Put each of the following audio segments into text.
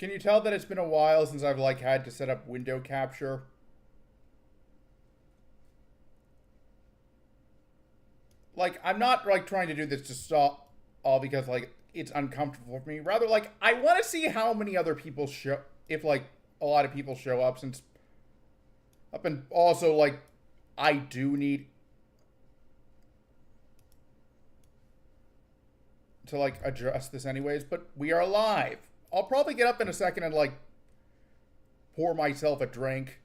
Can you tell that it's been a while since I've, like, had to set up window capture? Like, I'm not, like, trying to do this to stop all because, like, it's uncomfortable for me. Rather, like, I want to see how many other people show, if, like, a lot of people show up, since up, and also, like, I do need to, like, address this anyways, but we are live. I'll probably get up in a second and, like, pour myself a drink.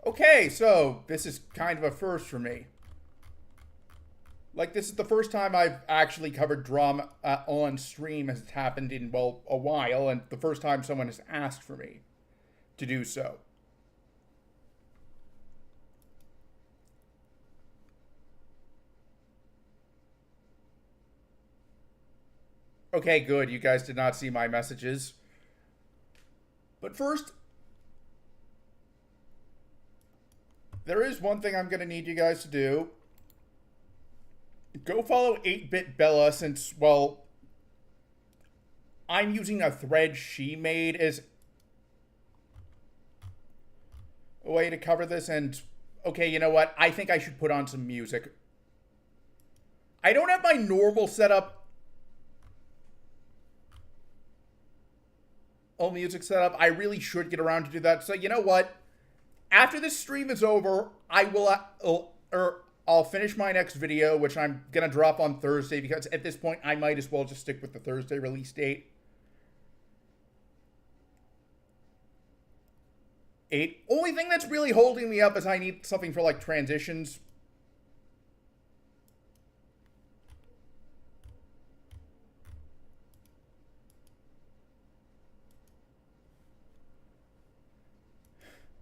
Okay, so this is kind of a first for me. Like, this is the first time I've actually covered drama on stream, as it's happened in, well, a while, and the first time someone has asked for me to do so. Okay, good. You guys did not see my messages. But first, there is one thing I'm going to need you guys to do. Go follow 8-Bit Bella, since, well, I'm using a thread she made as a way to cover this, and okay, you know what? I think I should put on some music. I don't have my normal setup. Music setup. I really should get around to do that. So you know what? After this stream is over, I will, I'll finish my next video, which I'm gonna drop on Thursday, because at this point I might as well just stick with the Thursday release date. Only thing that's really holding me up is I need something for, like, transitions.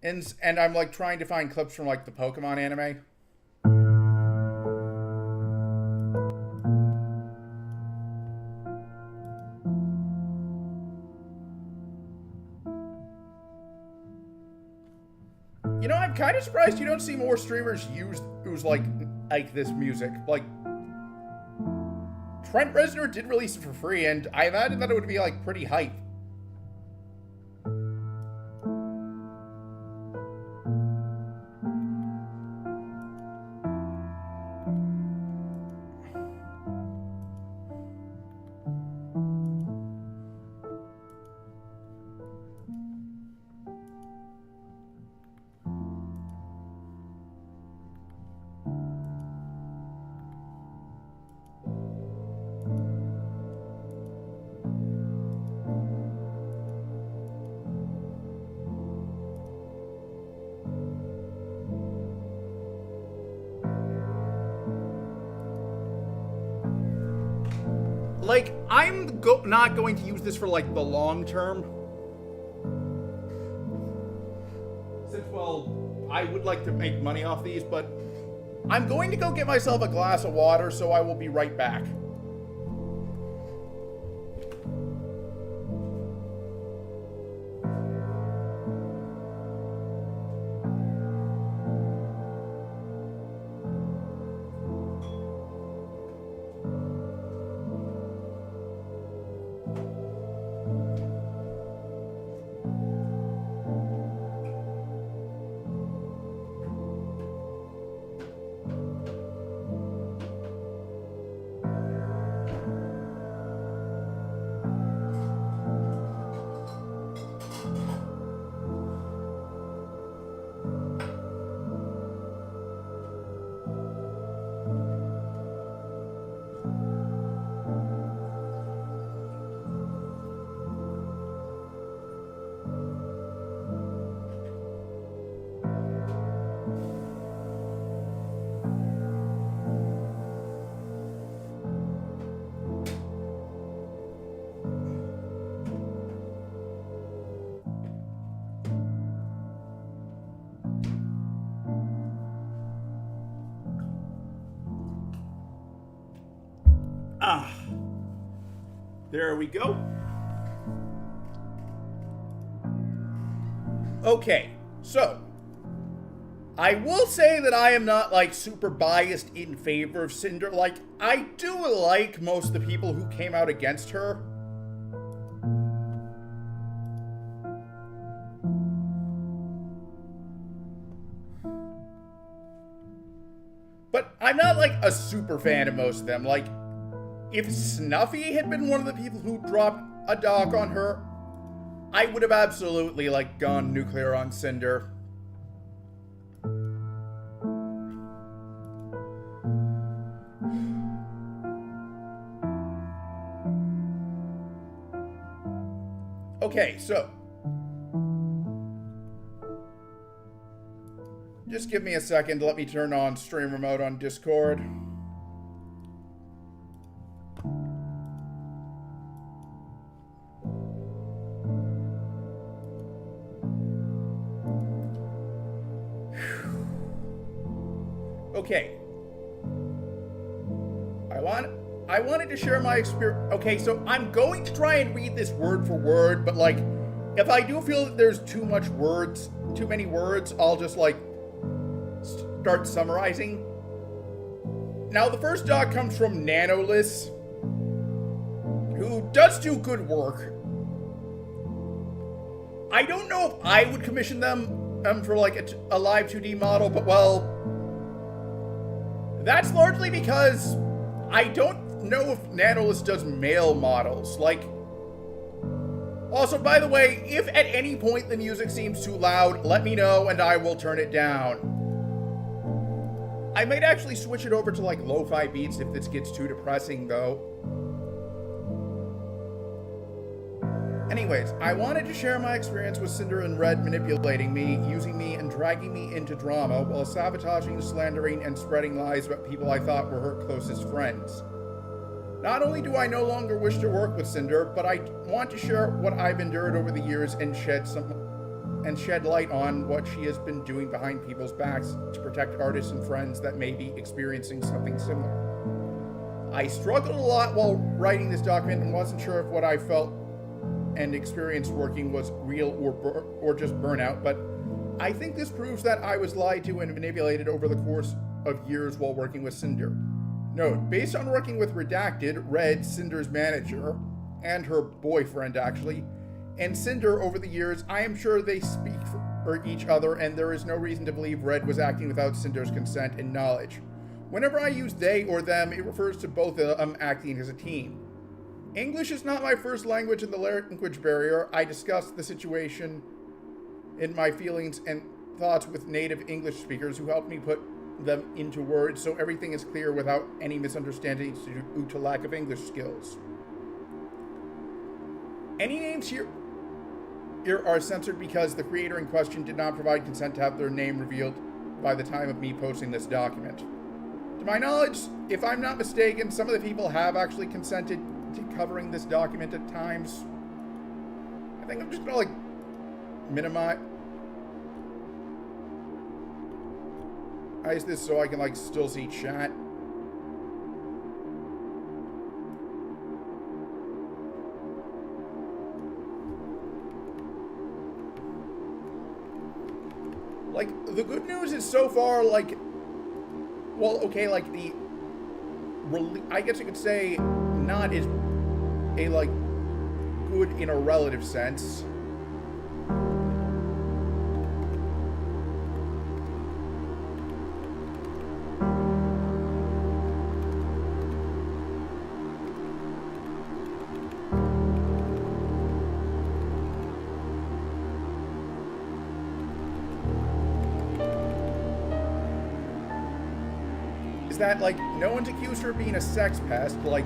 And I'm, like, trying to find clips from, like, the Pokemon anime. You know, I'm kind of surprised you don't see more streamers use like this music. Like, Trent Reznor did release it for free, and I imagine that it would be, like, pretty hype. Like, I'm not going to use this for, like, the long term. Since, well, I would like to make money off these, but I'm going to go get myself a glass of water, so I will be right back. Ah, there we go. Okay, so I will say that I am not like super biased in favor of Sinder. Like, I do like most of the people who came out against her. But I'm not like a super fan of most of them. Like, if Snuffy had been one of the people who dropped a doc on her, I would have absolutely like gone nuclear on Sinder. Okay, so just give me a second. Let me turn on stream remote on Discord. Okay. I wanted to share my experience. Okay, so I'm going to try and read this word for word, but like, if I do feel that there's too many words, I'll just like start summarizing. Now, the first doc comes from Nanoless, who does do good work. I don't know if I would commission them for like a live 2D model, but well, that's largely because I don't know if Nanoless does male models. Like, also, by the way, if at any point the music seems too loud, let me know and I will turn it down. I might actually switch it over to like lo-fi beats if this gets too depressing though. Anyways, I wanted to share my experience with Sinder and Red manipulating me, using me, and dragging me into drama while sabotaging, slandering, and spreading lies about people I thought were her closest friends. Not only do I no longer wish to work with Sinder, but I want to share what I've endured over the years and shed light on what she has been doing behind people's backs to protect artists and friends that may be experiencing something similar. I struggled a lot while writing this document and wasn't sure if what I felt and experienced working was real or just burnout, but I think this proves that I was lied to and manipulated over the course of years while working with Sinder. Note, based on working with Redacted, Red, Cinder's manager, and her boyfriend actually, and Sinder over the years, I am sure they speak for each other, and there is no reason to believe Red was acting without Cinder's consent and knowledge. Whenever I use they or them, it refers to both of them acting as a team. English is not my first language in the language barrier. I discussed the situation in my feelings and thoughts with native English speakers who helped me put them into words so everything is clear without any misunderstandings due to lack of English skills. Any names here are censored because the creator in question did not provide consent to have their name revealed by the time of me posting this document. To my knowledge, if I'm not mistaken, some of the people have actually consented to covering this document at times. I think I'm just gonna like minimize this so I can like still see chat. Like, the good news is so far, like, well, okay, like I guess you could say not as a like good in a relative sense. Is that like no one's accused her of being a sex pest, but like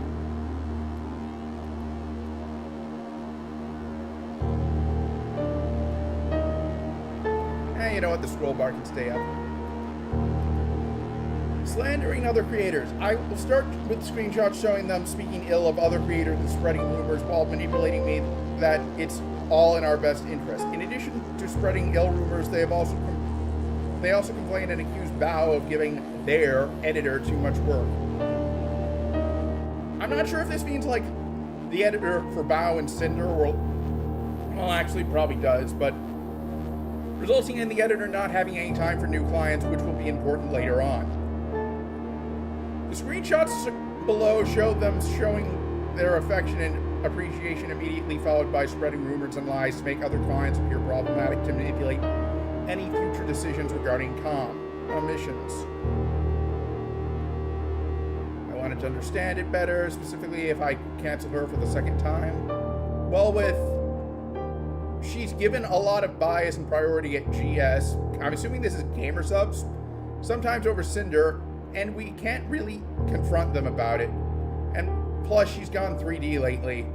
you know what, the scroll bar can stay up. Slandering other creators. I will start with screenshots showing them speaking ill of other creators and spreading rumors while manipulating me that it's all in our best interest. In addition to spreading ill rumors, they also complain and accuse Bao of giving their editor too much work. I'm not sure if this means, like, the editor for Bao and Sinder, or, well, actually probably does, but resulting in the editor not having any time for new clients, which will be important later on. The screenshots below show them showing their affection and appreciation immediately, followed by spreading rumors and lies to make other clients appear problematic to manipulate any future decisions regarding commissions. I wanted to understand it better, specifically if I cancel her for the second time. Well, she's given a lot of bias and priority at GS. I'm assuming this is gamer subs, sometimes over Sinder, and we can't really confront them about it. And plus, she's gone 3D lately.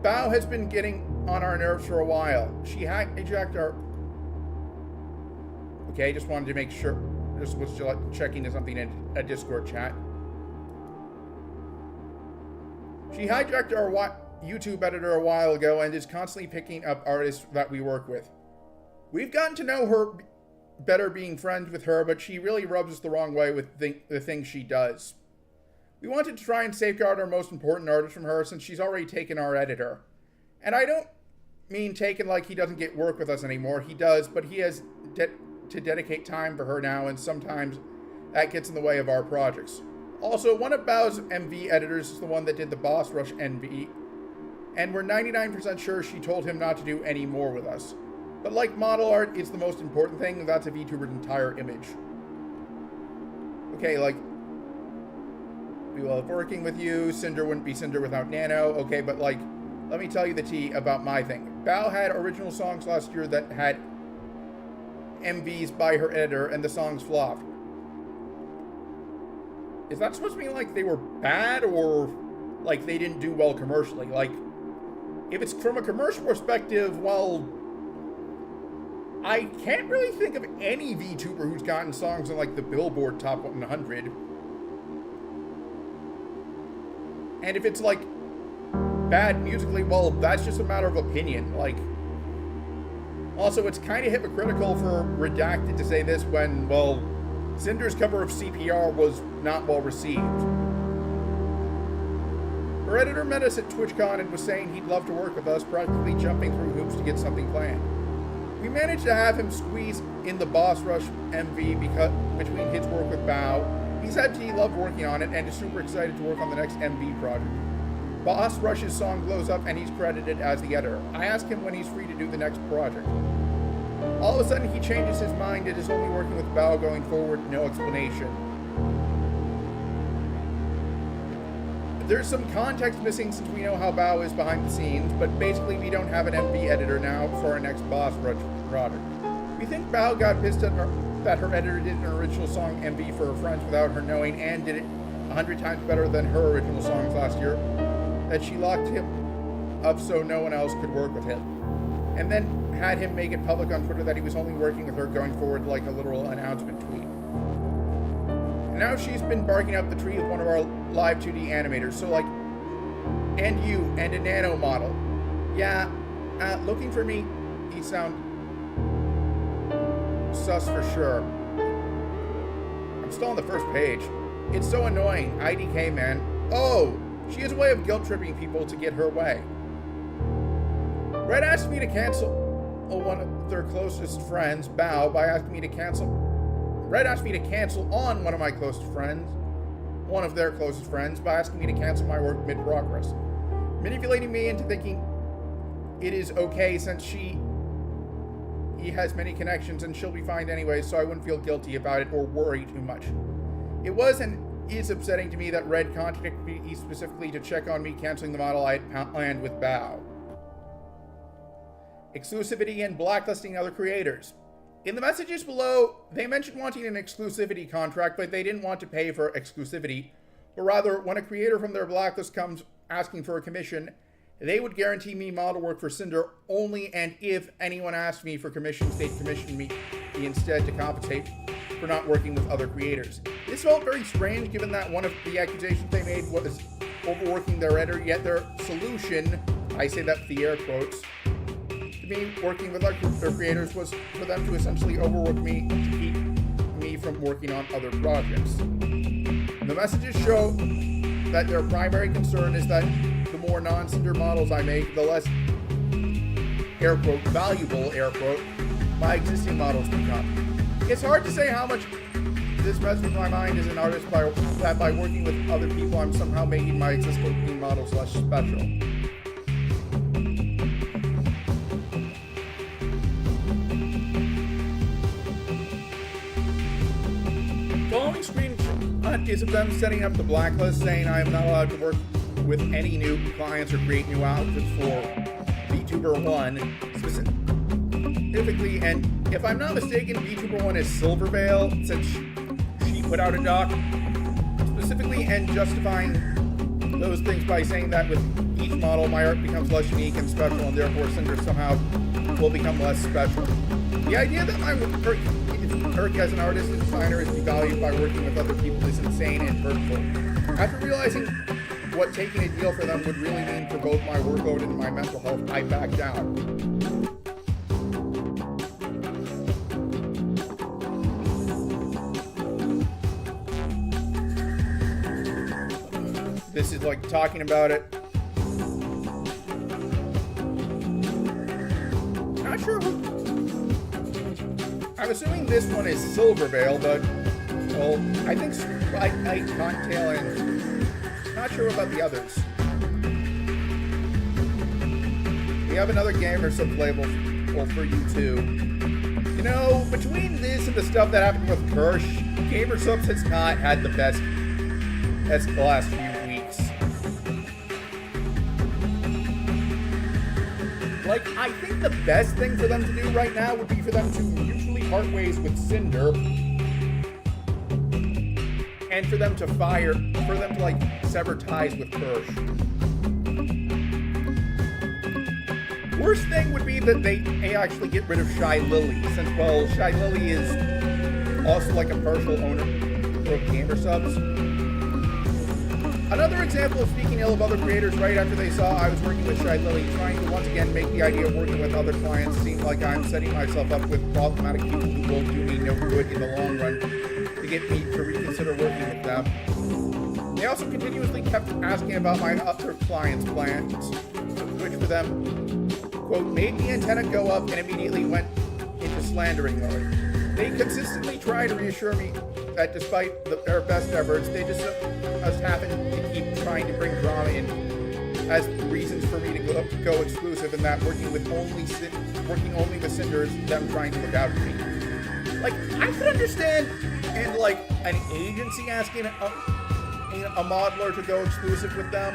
Bao has been getting on our nerves for a while. She hijacked our... Okay, just wanted to make sure. Just was checking to something in a Discord chat. She hijacked our YouTube editor a while ago and is constantly picking up artists that we work with. We've gotten to know her better being friends with her, but she really rubs us the wrong way with the things she does. We wanted to try and safeguard our most important artists from her since she's already taken our editor. And I don't mean taken like he doesn't get work with us anymore. He does, but he has to dedicate time for her now, and sometimes that gets in the way of our projects. Also, one of Bao's MV editors is the one that did the Boss Rush MV, and we're 99% sure she told him not to do any more with us. But like model art is the most important thing, that's a VTuber's entire image. Okay, like, we love working with you, Sinder wouldn't be Sinder without Nano, okay, but like, let me tell you the tea about my thing. Bao had original songs last year that had MVs by her editor, and the songs flopped. Is that supposed to mean like they were bad, or like they didn't do well commercially? Like, if it's from a commercial perspective, well, I can't really think of any VTuber who's gotten songs in like the Billboard Top 100. And if it's like bad musically, well, that's just a matter of opinion. Like, also, it's kind of hypocritical for Redacted to say this when, well, Sinder's cover of CPR was not well received. Her editor met us at TwitchCon and was saying he'd love to work with us, practically jumping through hoops to get something planned. We managed to have him squeeze in the Boss Rush MV between his work with Bao. He said he loved working on it and is super excited to work on the next MV project. Boss Rush's song blows up and he's credited as the editor. I asked him when he's free to do the next project. All of a sudden, he changes his mind and is only working with Bao going forward, no explanation. There's some context missing since we know how Bao is behind the scenes, but basically we don't have an MV editor now for our next Boss Rush project. We think Bao got pissed at her, that her editor did an original song MV for her friends without her knowing, and did it 100 times better than her original songs last year, that she locked him up so no one else could work with him. And then had him make it public on Twitter that he was only working with her going forward, like a literal announcement tweet. And now she's been barking up the tree with one of our live 2D animators, so like, and you, and a nano model. Yeah, looking for me, you sound sus for sure. I'm still on the first page. It's so annoying, IDK man. Oh, she has a way of guilt-tripping people to get her way. Red asked me to cancel one of their closest friends, Bao, by asking me to cancel. Red asked me to cancel on one of my closest friends, one of their closest friends, by asking me to cancel my work mid-progress, manipulating me into thinking it is okay since he has many connections and she'll be fine anyway, so I wouldn't feel guilty about it or worry too much. It was and is upsetting to me that Red contacted me specifically to check on me canceling the model I had planned with Bao. Exclusivity and blacklisting other creators. In the messages below, they mentioned wanting an exclusivity contract, but they didn't want to pay for exclusivity, but rather, when a creator from their blacklist comes asking for a commission, they would guarantee me model work for Sinder only, and if anyone asked me for commissions, they'd commission me instead to compensate for not working with other creators. This felt very strange given that one of the accusations they made was overworking their editor, yet their solution, I say that with the air quotes, to me working with their creators was for them to essentially overwork me to keep me from working on other projects. The messages show that their primary concern is that the more non-Sinder models I make, the less, air quote, valuable, air quote, my existing models become. It's hard to say how much this messes with my mind as an artist that by working with other people, I'm somehow making my existing models less special. Following screenshot is of them setting up the blacklist, saying I am not allowed to work with any new clients or create new outfits for VTuber 1 specifically, and if I'm not mistaken, VTuber 1 is Silvervale, since she put out a doc specifically, and justifying those things by saying that with each model my art becomes less unique and special, and therefore Sinder somehow will become less special. The idea that my work as an artist and designer is devalued by working with other people is insane and hurtful. After realizing what taking a deal for them would really mean for both my workload and my mental health, I backed down. This is like talking about it. Not sure who. I'm assuming this one is Silvervale, but well, I think Spike Knight, Cocktail, and not sure about the others. We have another gamer sub-label for you too. You know, between this and the stuff that happened with Kirsch, Gamer Subs has not had the best the last few weeks. Like, I think the best thing for them to do right now would be for them to mutually part ways with Sinder, and for them to like sever ties with Kirsch. Worst thing would be that they actually get rid of Shy Lily, since, well, Shy Lily is also like a partial owner of Gamer Subs. Another example of speaking ill of other creators right after they saw I was working with Shy Lily, trying to once again make the idea of working with other clients seem like I'm setting myself up with problematic people who will do me no good in the long run to get me to reconsider working with them. They also continuously kept asking about my other clients' plans, which for them, quote, made the antenna go up and immediately went into slandering mode. They consistently try to reassure me that despite their best efforts, they just happen to keep trying to bring drama in as reasons for me to go exclusive, and that working only with Sinder is them trying to look out for me. Like, I could understand and like an agency asking a modeler to go exclusive with them,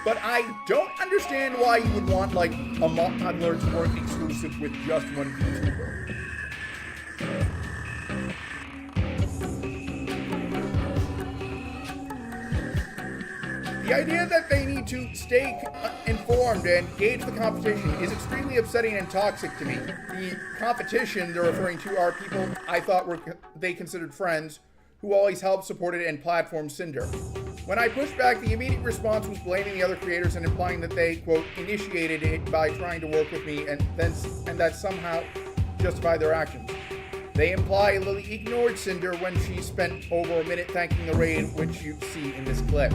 but I don't understand why you would want like a modeler to work exclusive with just one VTuber. The idea that they need to stay informed and gauge the competition is extremely upsetting and toxic to me. The competition they're referring to are people I thought they considered friends, who always helped, supported, and platformed Sinder. When I pushed back, the immediate response was blaming the other creators and implying that they, quote, initiated it by trying to work with me and that somehow justify their actions. They imply Lily ignored Sinder when she spent over a minute thanking the raid, which you see in this clip.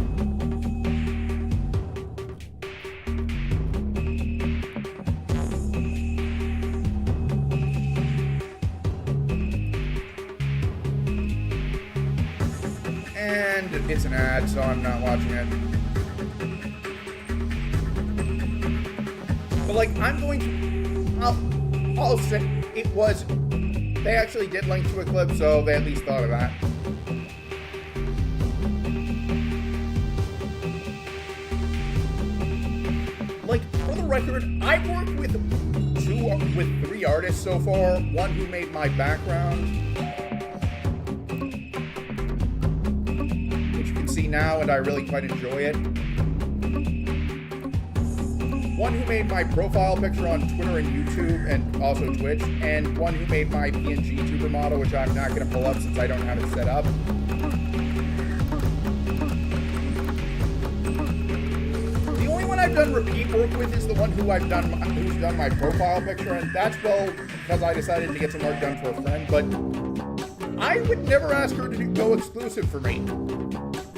And it's an ad, so I'm not watching it. But like, I'll say it was, they actually did link to a clip, so they at least thought of that. Like, for the record, I've worked with 3 artists so far. One who made my background, see now, and I really quite enjoy it. One who made my profile picture on Twitter and YouTube and also Twitch, and one who made my pngtuber model, which I'm not going to pull up since I don't have it set up. The only one I've done repeat work with is the one who's done my profile picture, and that's, well, because I decided to get some work done for a friend, but I would never ask her to go exclusive for me.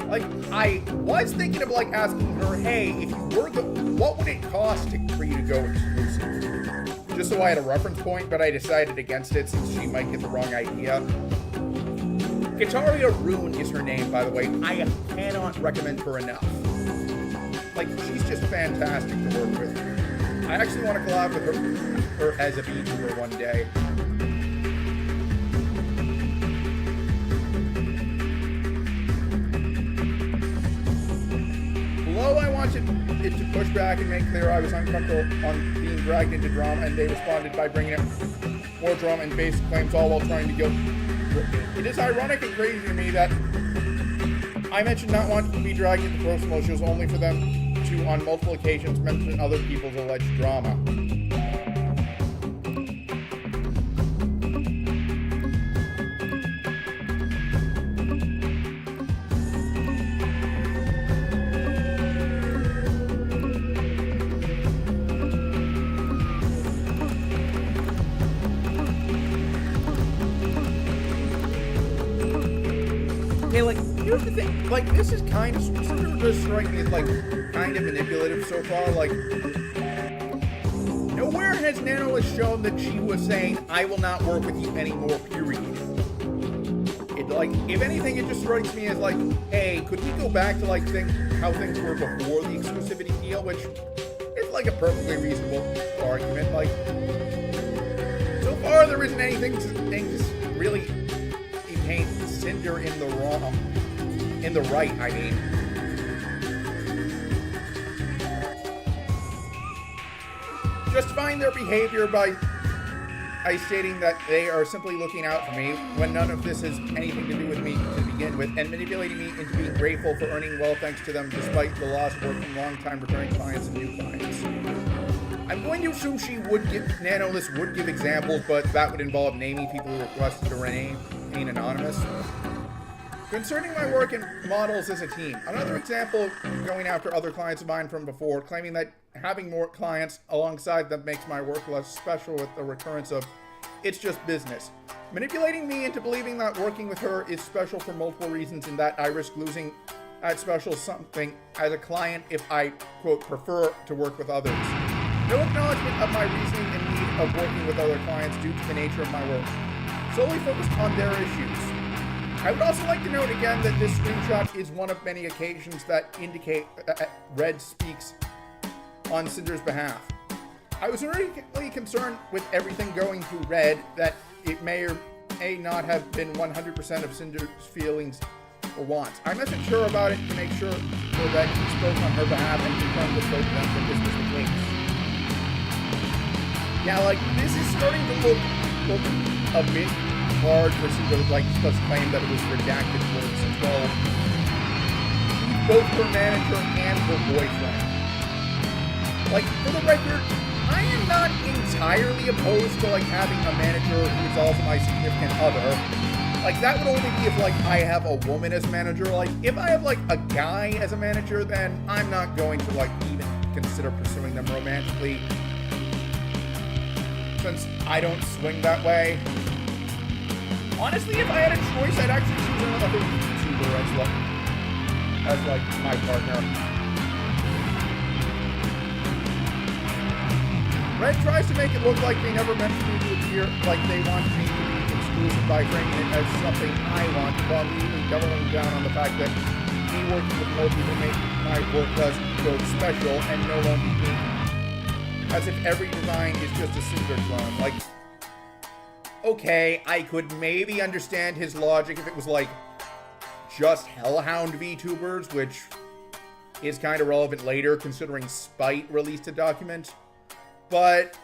Like, I was thinking of, like, asking her, hey, if you were what would it cost for you to go exclusive? Just so I had a reference point, but I decided against it since she might get the wrong idea. Guitaria Rune is her name, by the way. I cannot recommend her enough. Like, she's just fantastic to work with. I actually want to collab with her as a VTuber one day. Below, I wanted it to push back and make clear I was uncomfortable on being dragged into drama, and they responded by bringing up more drama and basic claims, all while trying to guilt. It is ironic and crazy to me that I mentioned not wanting to be dragged into personal issues only for them to, on multiple occasions, mention other people's alleged drama. Okay, like, here's the thing. Like, this is kind of, Sinder does strike me as, like, kind of manipulative so far. Like, nowhere has Nanolith shown that she was saying, I will not work with you anymore, period. It, like, if anything, it just strikes me as, like, hey, could we go back to, like, how things were before the exclusivity deal, which is, like, a perfectly reasonable argument. Like, so far, there isn't anything to really paint Sinder in the right, I mean. Justifying their behavior by stating that they are simply looking out for me when none of this has anything to do with me to begin with, and manipulating me into being grateful for earning well thanks to them despite the loss of work from long-time returning clients and new clients. I'm going to assume Nanolith would give examples, but that would involve naming people who requested to remain anonymous. Concerning my work in models as a team, another example going after other clients of mine from before, claiming that having more clients alongside them makes my work less special with the recurrence of it's just business. Manipulating me into believing that working with her is special for multiple reasons and that I risk losing that special something as a client if I, quote, prefer to work with others. No acknowledgement of my reasoning and need of working with other clients due to the nature of my work. Solely focused on their issues. I would also like to note again that this screenshot is one of many occasions that indicate that Red speaks on Sinder's behalf. I was originally concerned with everything going through Red that it may or may not have been 100% of Sinder's feelings or wants. I messaged her about it to make sure that he spoke on her behalf and confirmed with both of them that this was the case. Yeah, like, this is starting to look a bit hard for Sinder, like, to claim that it was redacted words as well. Both her manager and her boyfriend. Like, for the record, I am not entirely opposed to, like, having a manager who is also my significant other. Like, that would only be if, like, I have a woman as manager. Like, if I have, like, a guy as a manager, then I'm not going to, like, even consider pursuing them romantically. Since I don't swing that way. Honestly, if I had a choice, I'd actually choose another VTuber as my partner. Red tries to make it look like they never meant me to appear like they want me to be exclusive by framing it as something I want, while immediately doubling down on the fact that me working with more people make my work less, quote, special and no longer unique. As if every design is just a Sinder clone. Like, okay, I could maybe understand his logic if it was like just Hellhound VTubers, which is kind of relevant later considering Spite released a document. But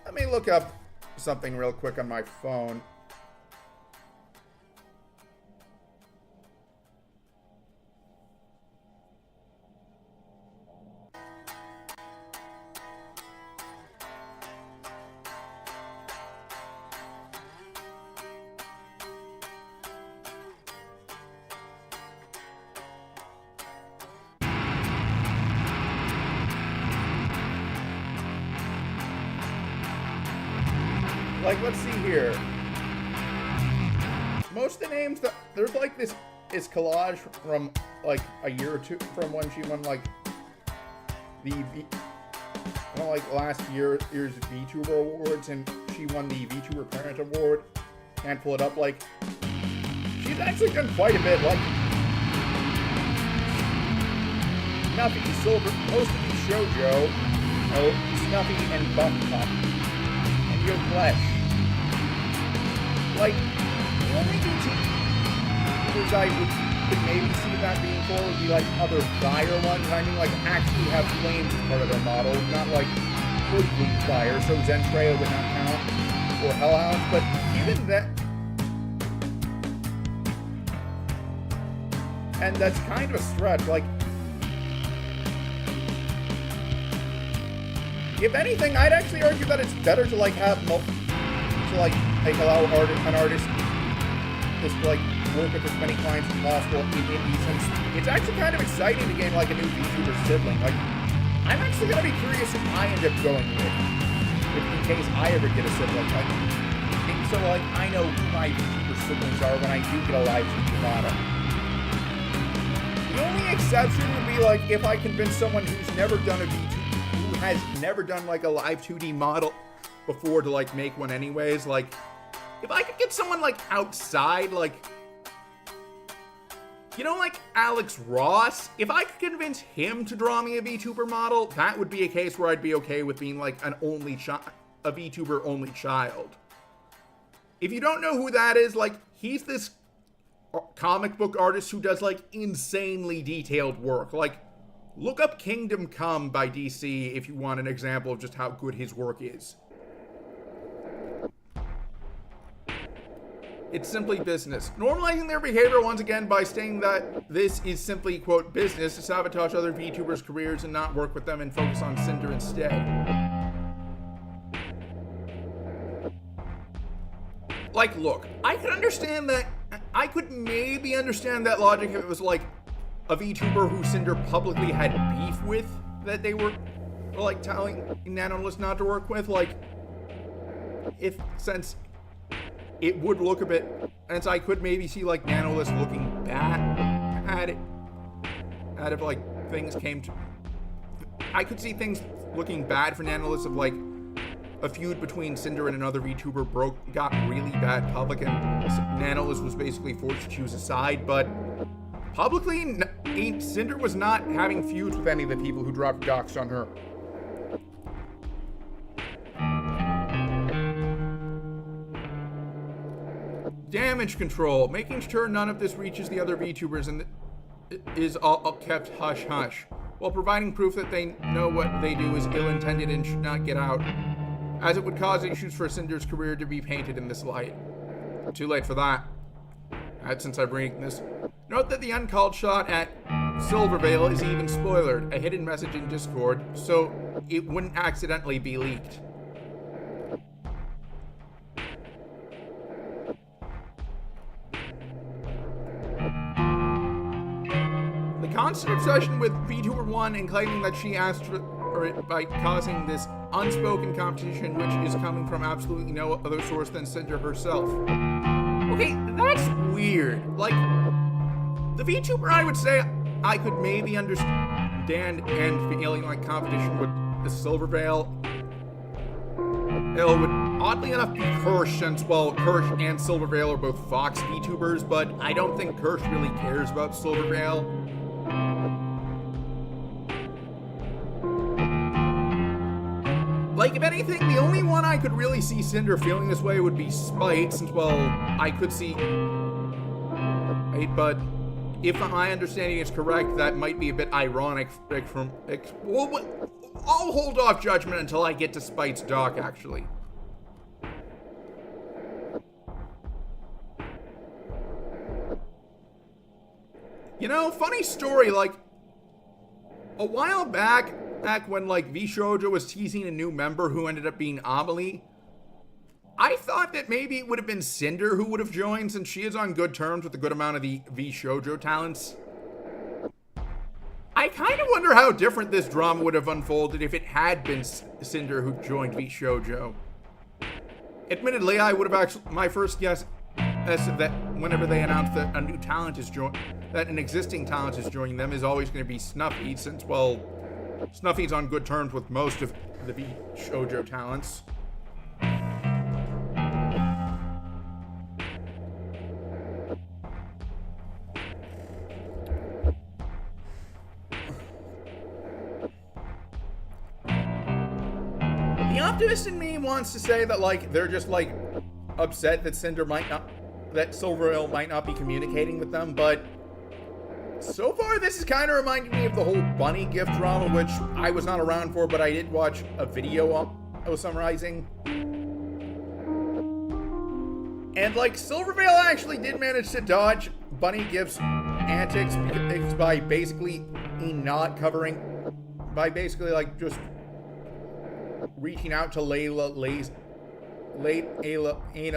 let me look up something real quick on my phone. Like, let's see here. Most of the names that there's like this is collage from like a year or two from when she won like last year's VTuber awards, and she won the VTuber Parent Award. Can't pull it up. Like, she's actually done quite a bit. Like, Snuffy, Silver, most of these shoujo, Snuffy and Buff Pup, and Your Flesh. Like, the only VTubers I could maybe see that being for would be like other fire ones. I mean, like, actually have flames as part of their model, not like completely fire. So Zentreo would not count, or Hellhounds, but even that. And that's kind of a stretch. Like, if anything, I'd actually argue that it's better to like have allow an artist just like work with as many clients as possible in indie, since it's actually kind of exciting to gain like a new VTuber sibling. Like, I'm actually gonna be curious if I end up going with, in case I ever get a sibling. Like, so like I know who my VTuber siblings are when I do get a live feature model. The only exception would be like if I convince someone who's never done a VTuber, who has never done like a live 2D model before, to like make one anyways. Like, if I could get someone like outside, like, you know, like Alex Ross, if I could convince him to draw me a VTuber model, that would be a case where I'd be okay with being like a VTuber only child. If you don't know who that is, like, he's this comic book artist who does like insanely detailed work. Like, look up Kingdom Come by DC if you want an example of just how good his work is. It's simply business. Normalizing their behavior once again by saying that this is simply, quote, business to sabotage other VTubers' careers and not work with them and focus on Sinder instead. Like, look, I could understand that. I could maybe understand that logic if it was like a VTuber who Sinder publicly had beef with that they were like telling Nanolist not to work with. Like, if since it would look a bit, and so I could maybe see like Nanolist looking bad at it, out of like things came to. I could see things looking bad for Nanolist of like a feud between Sinder and another VTuber got really bad public, and Nanolist was basically forced to choose a side. But publicly, Sinder was not having feuds with any of the people who dropped docs on her. Damage control, making sure none of this reaches the other VTubers and is all kept hush-hush, while providing proof that they know what they do is ill-intended and should not get out, as it would cause issues for Sinder's career to be painted in this light. Too late for that. Since I've read this. Note that the uncalled shot at Silvervale is even spoilered, a hidden message in Discord, so it wouldn't accidentally be leaked. The constant obsession with VTuber 1 and claiming that she asked for it by causing this unspoken competition, which is coming from absolutely no other source than Sinder herself. Okay, that's weird. Like, the VTuber I would say I could maybe understand and feeling like competition with the Silvervale. It would oddly enough be Kirsch, since, well, Kirsch and Silvervale are both Fox VTubers, but I don't think Kirsch really cares about Silvervale. Like, if anything, the only one I could really see Sinder feeling this way would be Spite, since, well, I could see... Right, but if my understanding is correct, that might be a bit ironic from... Well, I'll hold off judgment until I get to Spite's doc, actually. You know, funny story, like, a while back when, like, VShoujo was teasing a new member who ended up being Amelie, I thought that maybe it would have been Sinder who would have joined, since she is on good terms with a good amount of the VShoujo talents. I kind of wonder how different this drama would have unfolded if it had been Sinder who joined VShoujo. Admittedly, I would have actually, my first guess that whenever they announce that a new talent is that an existing talent is joining them, is always going to be Snuffy, since, well, Snuffy's on good terms with most of the shoujo talents. The optimist in me wants to say that, like, they're just, like, upset that Silver Veil might not be communicating with them, but so far this is kind of reminding me of the whole bunny gift drama, which I was not around for, but I did watch a video I was summarizing. And, like, Silver Veil actually did manage to dodge bunny gift's antics by basically not covering, by basically, like, just reaching out to Ana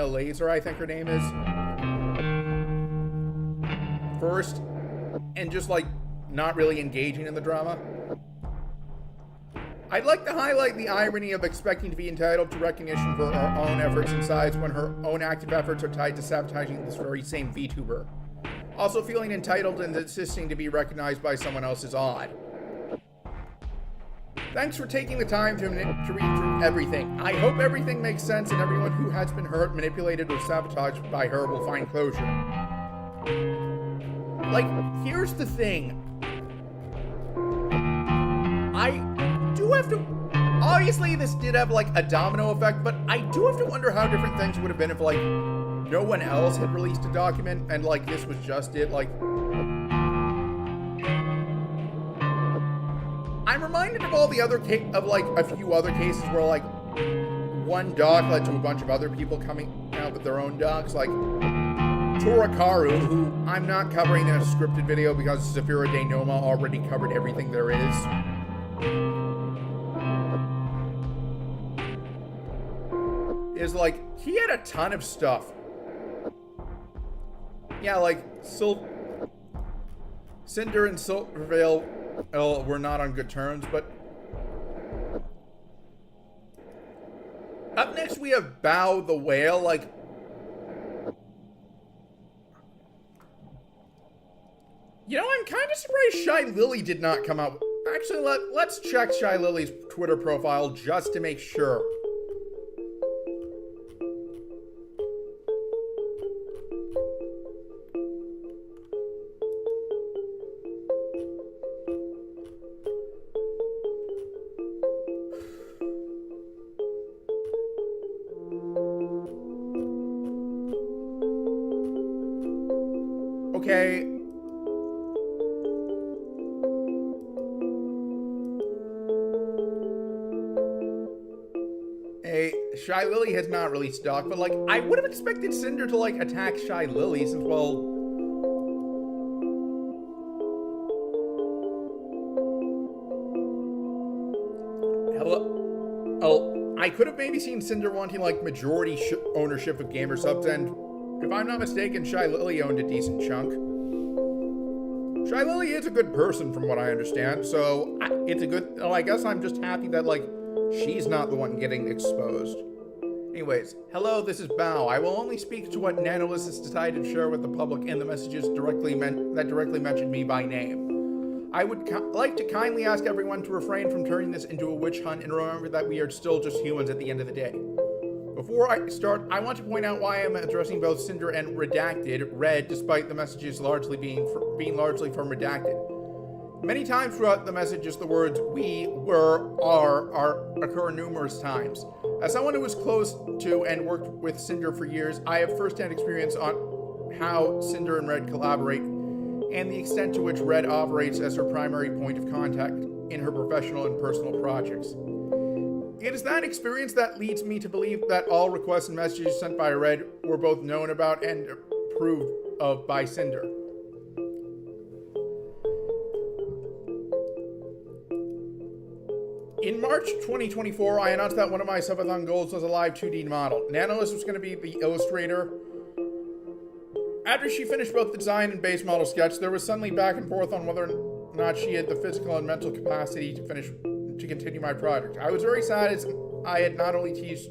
Laser, I think her name is, first, and just, like, not really engaging in the drama. I'd like to highlight the irony of expecting to be entitled to recognition for her own efforts and sides when her own active efforts are tied to sabotaging this very same VTuber. Also, feeling entitled and insisting to be recognized by someone else is odd. Thanks for taking the time to read through everything. I hope everything makes sense and everyone who has been hurt, manipulated, or sabotaged by her will find closure. Like, here's the thing. I do have to... Obviously, this did have, like, a domino effect, but I do have to wonder how different things would have been if, like, no one else had released a document and, like, this was just it. Like, I'm reminded of all the other like a few other cases where, like, one doc led to a bunch of other people coming out with their own docs, like Torakaru, who I'm not covering in a scripted video because Zafira de Noma already covered everything there is. Is, like, he had a ton of stuff. Yeah, like, Sinder and Silver Veil were not on good terms, but up next we have Bao the Whale. Like, you know, I'm kind of surprised Shy Lily did not come out. Actually, let's check Shy Lily's Twitter profile just to make sure. Okay. Shy Lily has not released doc, but, like, I would have expected Cinder to, like, attack Shy Lily since, well... Hello? Oh, I could have maybe seen Cinder wanting, like, majority ownership of Gamer Subs, and if I'm not mistaken, Shy Lily owned a decent chunk. Shy Lily is a good person from what I understand, so it's a good... Oh, I guess I'm just happy that, like, she's not the one getting exposed. Anyways, hello, this is Bao. I will only speak to what Nanolith has decided to share with the public and the messages that directly mentioned me by name. I would like to kindly ask everyone to refrain from turning this into a witch hunt and remember that we are still just humans at the end of the day. Before I start, I want to point out why I'm addressing both Cinder and Redacted, Red, despite the messages largely being largely from Redacted. Many times throughout the messages, the words we, were, are occur numerous times. As someone who was close to and worked with Cinder for years, I have firsthand experience on how Cinder and Red collaborate and the extent to which Red operates as her primary point of contact in her professional and personal projects. It is that experience that leads me to believe that all requests and messages sent by Red were both known about and approved of by Cinder. In March 2024, I announced that one of my subathon goals was a live 2D model. Nanolith was going to be the illustrator. After she finished both the design and base model sketch, there was suddenly back and forth on whether or not she had the physical and mental capacity to continue my project. I was very sad as I had not only teased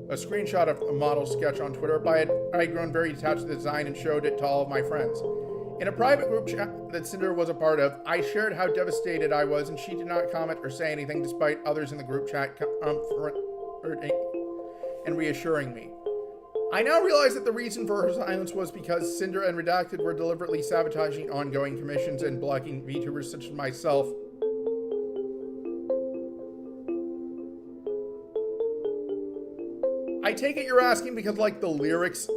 a screenshot of a model sketch on Twitter, but I had grown very attached to the design and showed it to all of my friends. In a private group chat that Sinder was a part of, I shared how devastated I was, and she did not comment or say anything despite others in the group chat and reassuring me. I now realize that the reason for her silence was because Sinder and Redacted were deliberately sabotaging ongoing commissions and blocking VTubers such as myself. I take it you're asking because, like, the lyrics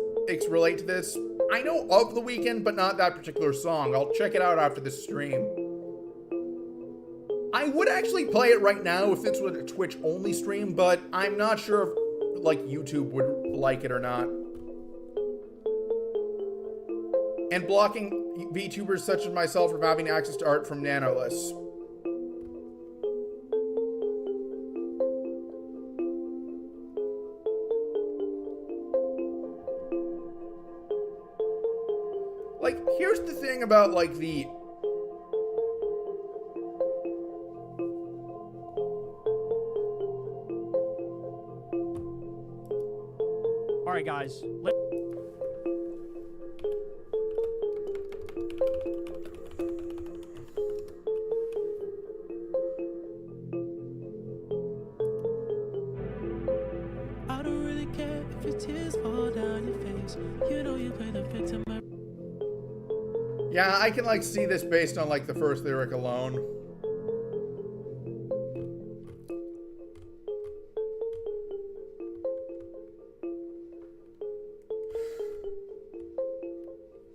relate to this. I know of The Weeknd, but not that particular song. I'll check it out after this stream. I would actually play it right now if this was a Twitch-only stream, but I'm not sure if, like, YouTube would like it or not. And blocking VTubers such as myself from having access to art from Nanoless. Like, here's the thing about, like, the... Alright, guys. I don't really care if your tears fall down your face. You know you play the victim. Yeah, I can, like, see this based on, like, the first lyric alone.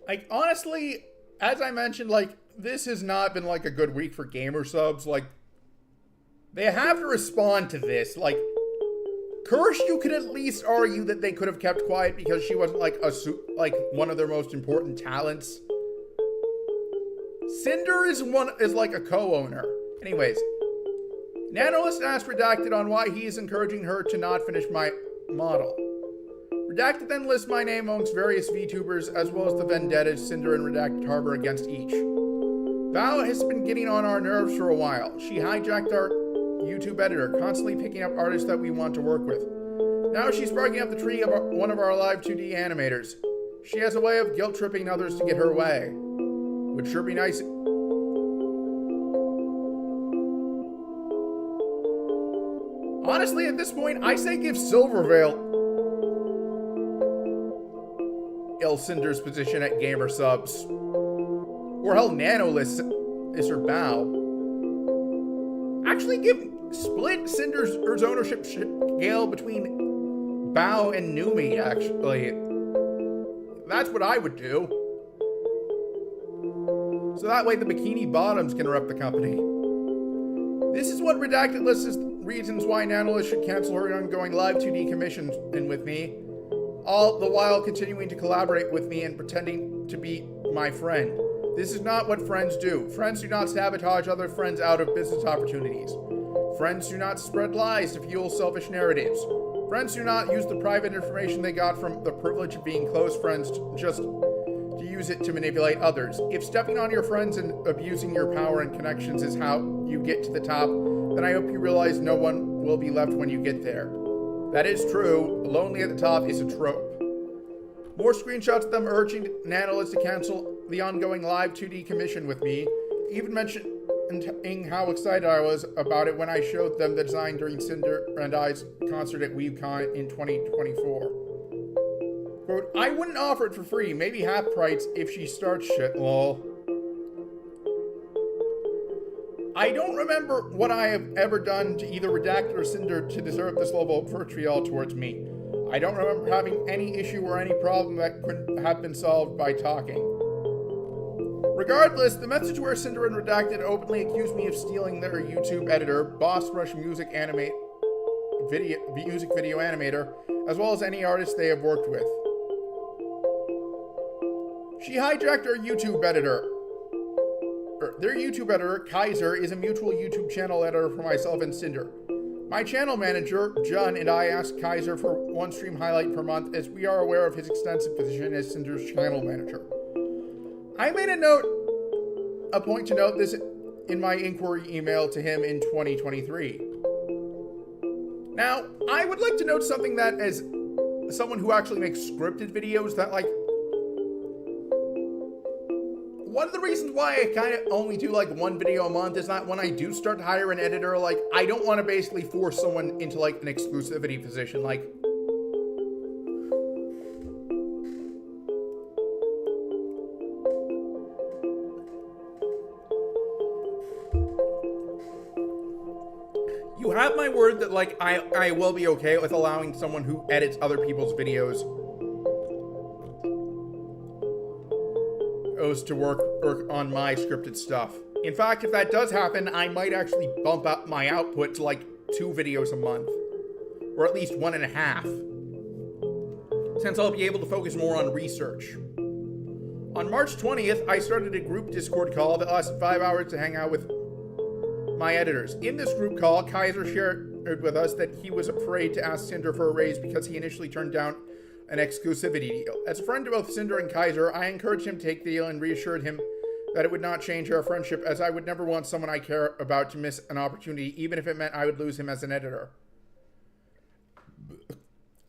Like, honestly, as I mentioned, like, this has not been, like, a good week for gamer subs. Like, they have to respond to this. Like, Kirsch, you could at least argue that they could have kept quiet because she wasn't, like, one of their most important talents. Sinder is like a co-owner. Anyways, Nanolist asked Redacted on why he is encouraging her to not finish my model. Redacted then lists my name amongst various VTubers as well as the vendettas Sinder and Redacted harbor against each. Val has been getting on our nerves for a while. She hijacked our YouTube editor, constantly picking up artists that we want to work with. Now she's barking up the tree of one of our live 2D animators. She has a way of guilt-tripping others to get her way. Would sure be nice. Honestly, at this point, I say give Silvervale Cinder's position at Gamer Subs. Or hell, Nanolist is her bow. Actually, split Cinder's ownership scale between Bao and Numi, actually. That's what I would do. So that way the Bikini Bottoms can rep the company. This is what Redacted lists as reasons why Nanolist should cancel her ongoing live 2D commissions in with me, all the while continuing to collaborate with me and pretending to be my friend. This is not what friends do. Friends do not sabotage other friends out of business opportunities. Friends do not spread lies to fuel selfish narratives. Friends do not use the private information they got from the privilege of being close friends just to use it to manipulate others. If stepping on your friends and abusing your power and connections is how you get to the top, then I hope you realize no one will be left when you get there. That is true. Lonely at the top is a trope. More screenshots of them urging Nanolist to cancel the ongoing live 2D commission with me, even mentioning how excited I was about it when I showed them the design during Sinder and I's concert at WeebCon in 2024. Quote, I wouldn't offer it for free, maybe half price if she starts shit, lol. I don't remember what I have ever done to either Redacted or Sinder to deserve this level of vitriol towards me. I don't remember having any issue or any problem that couldn't have been solved by talking. Regardless, the message where Sinder and Redacted openly accused me of stealing their YouTube editor, Boss Rush music video animator, as well as any artist they have worked with. She hijacked our YouTube editor. Their YouTube editor, Kaiser, is a mutual YouTube channel editor for myself and Sinder. My channel manager, Jun, and I asked Kaiser for one stream highlight per month as we are aware of his extensive position as Sinder's channel manager. I made a point to note this in my inquiry email to him in 2023. Now, I would like to note something that as someone who actually makes scripted videos, that like, one of the reasons why I kind of only do like one video a month is that when I do start to hire an editor, like, I don't want to basically force someone into like an exclusivity position. Like, you have my word that like I will be okay with allowing someone who edits other people's videos to work on my scripted stuff. In fact, if that does happen, I might actually bump up my output to like 2 videos a month, or at least 1.5, since I'll be able to focus more on research. On March 20th, I started a group Discord call that lasted 5 hours to hang out with my editors. In this group call, Kaiser shared with us that he was afraid to ask Sinder for a raise because he initially turned down an exclusivity deal. As a friend to both Sinder and Kaiser, I encouraged him to take the deal and reassured him that it would not change our friendship, as I would never want someone I care about to miss an opportunity, even if it meant I would lose him as an editor.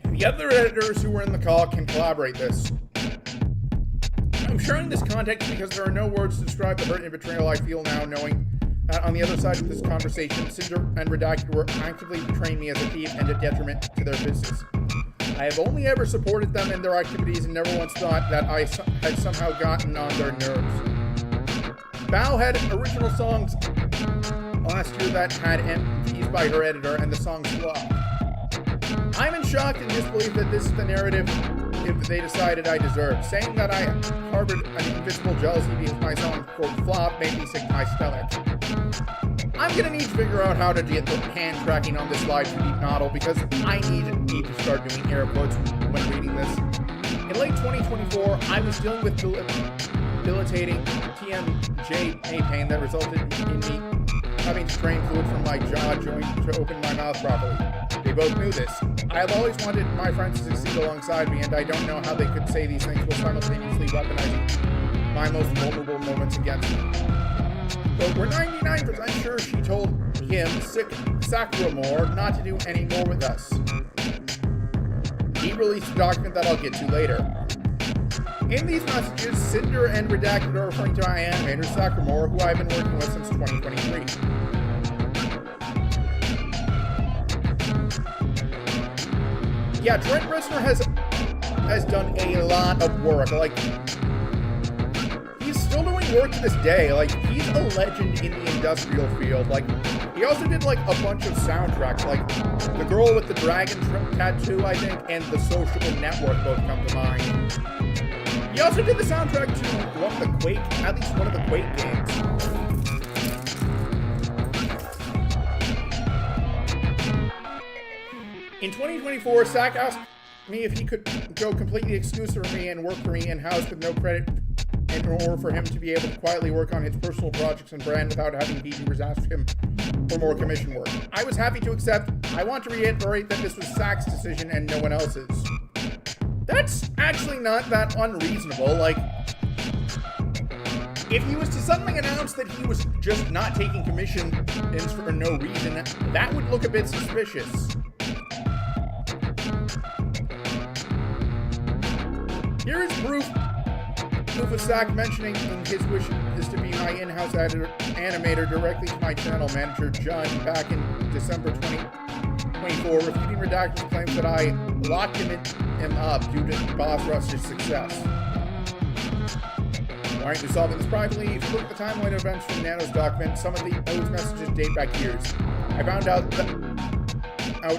The other editors who were in the call can collaborate this. I'm sharing this context because there are no words to describe the hurt and betrayal I feel now, knowing that on the other side of this conversation, Sinder and Redacted were actively betraying me as a thief and a detriment to their business. I have only ever supported them in their activities and never once thought that I had somehow gotten on their nerves. Bao had original songs last year that had MVs by her editor, and the songs flopped. I'm in shock and disbelief that this is the narrative if they decided I deserved. Saying that I harbored an invisible jealousy because my song flop made me sick to my stomach. I'm gonna need to figure out how to get the hand tracking on this live tweet model, because I need to start doing air quotes when reading this. In late 2024, I was dealing with debilitating TMJ pain that resulted in me having to drain fluid from my jaw joint to open my mouth properly. They both knew this. I have always wanted my friends to succeed alongside me, and I don't know how they could say these things while simultaneously weaponizing my most vulnerable moments against me. But we're 99% sure she told him, Sacramore, not to do any more with us. He released a document that I'll get to later. In these messages, Sinder and Redacted are referring to my animator, Sacramore, who I've been working with since 2023. Yeah, Trent Reznor has done a lot of work. Like, he's still doing work to this day. Like, he's a legend in the industrial field. Like, he also did like a bunch of soundtracks, like The Girl with the Dragon Tattoo, I think, and The Social Network both come to mind. He also did the soundtrack to at least one of the Quake games. In 2024, Sack asked me if he could go completely exclusive for me and work for me in-house with no credit, in order for him to be able to quietly work on his personal projects and brand without having vtubers ask him for more commission work. I was happy to accept. I want to reiterate that this was Sack's decision and no one else's. That's actually not that unreasonable. Like, if he was to suddenly announce that he was just not taking commissions for no reason, that would look a bit suspicious. Here is proof of Sack mentioning in his wish is to be my in-house animator directly to my channel manager, John, back in December 2024, refuting Redacted's claims that I locked him up due to Boss Rush's success. Alright, we're solving this privately. If you look at the timeline of events from Nano's document, some of those messages date back years. I found out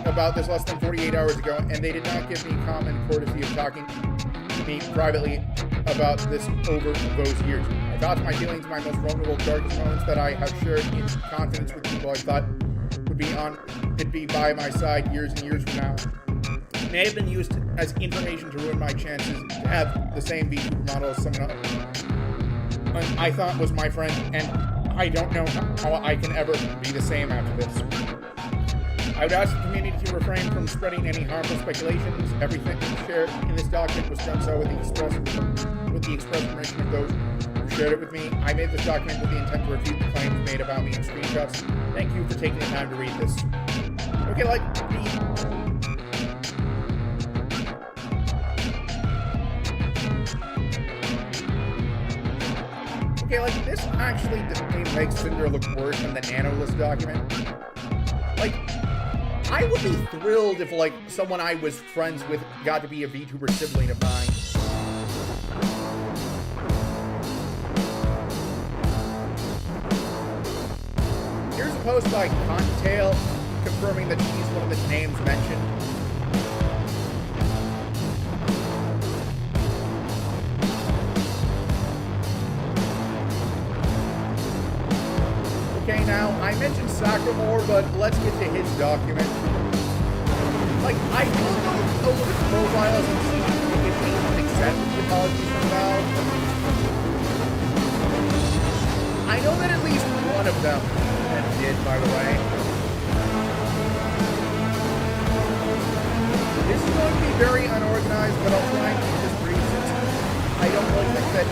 about this less than 48 hours ago, and they did not give me common courtesy of talking to me privately about this over those years. I thought my feelings, my most vulnerable, darkest moments that I have shared in confidence with people I thought would be by my side years and years from now, may have been used as information to ruin my chances to have the same VTuber model as someone else I thought was my friend, and I don't know how I can ever be the same after this. I would ask the community to refrain from spreading any harmful speculations. Everything shared in this document was done so with the express permission of those who shared it with me. I made this document with the intent to refute the claims made about me in screenshots. Thank you for taking the time to read this. Okay, like, okay, like, this actually makes Cinder look worse than the NanoList document. Like, I would be thrilled if, like, someone I was friends with got to be a VTuber sibling of mine. Here's a post by Contail confirming that she's one of the names mentioned. Okay, now, I mentioned Sacramore, but let's get to his document. Like, I will go over his profiles and see if he can accept the apologies from Valve. I know that at least one of them did, by the way. This is going to be very unorganized, but I'll try and keep this brief since I don't really think that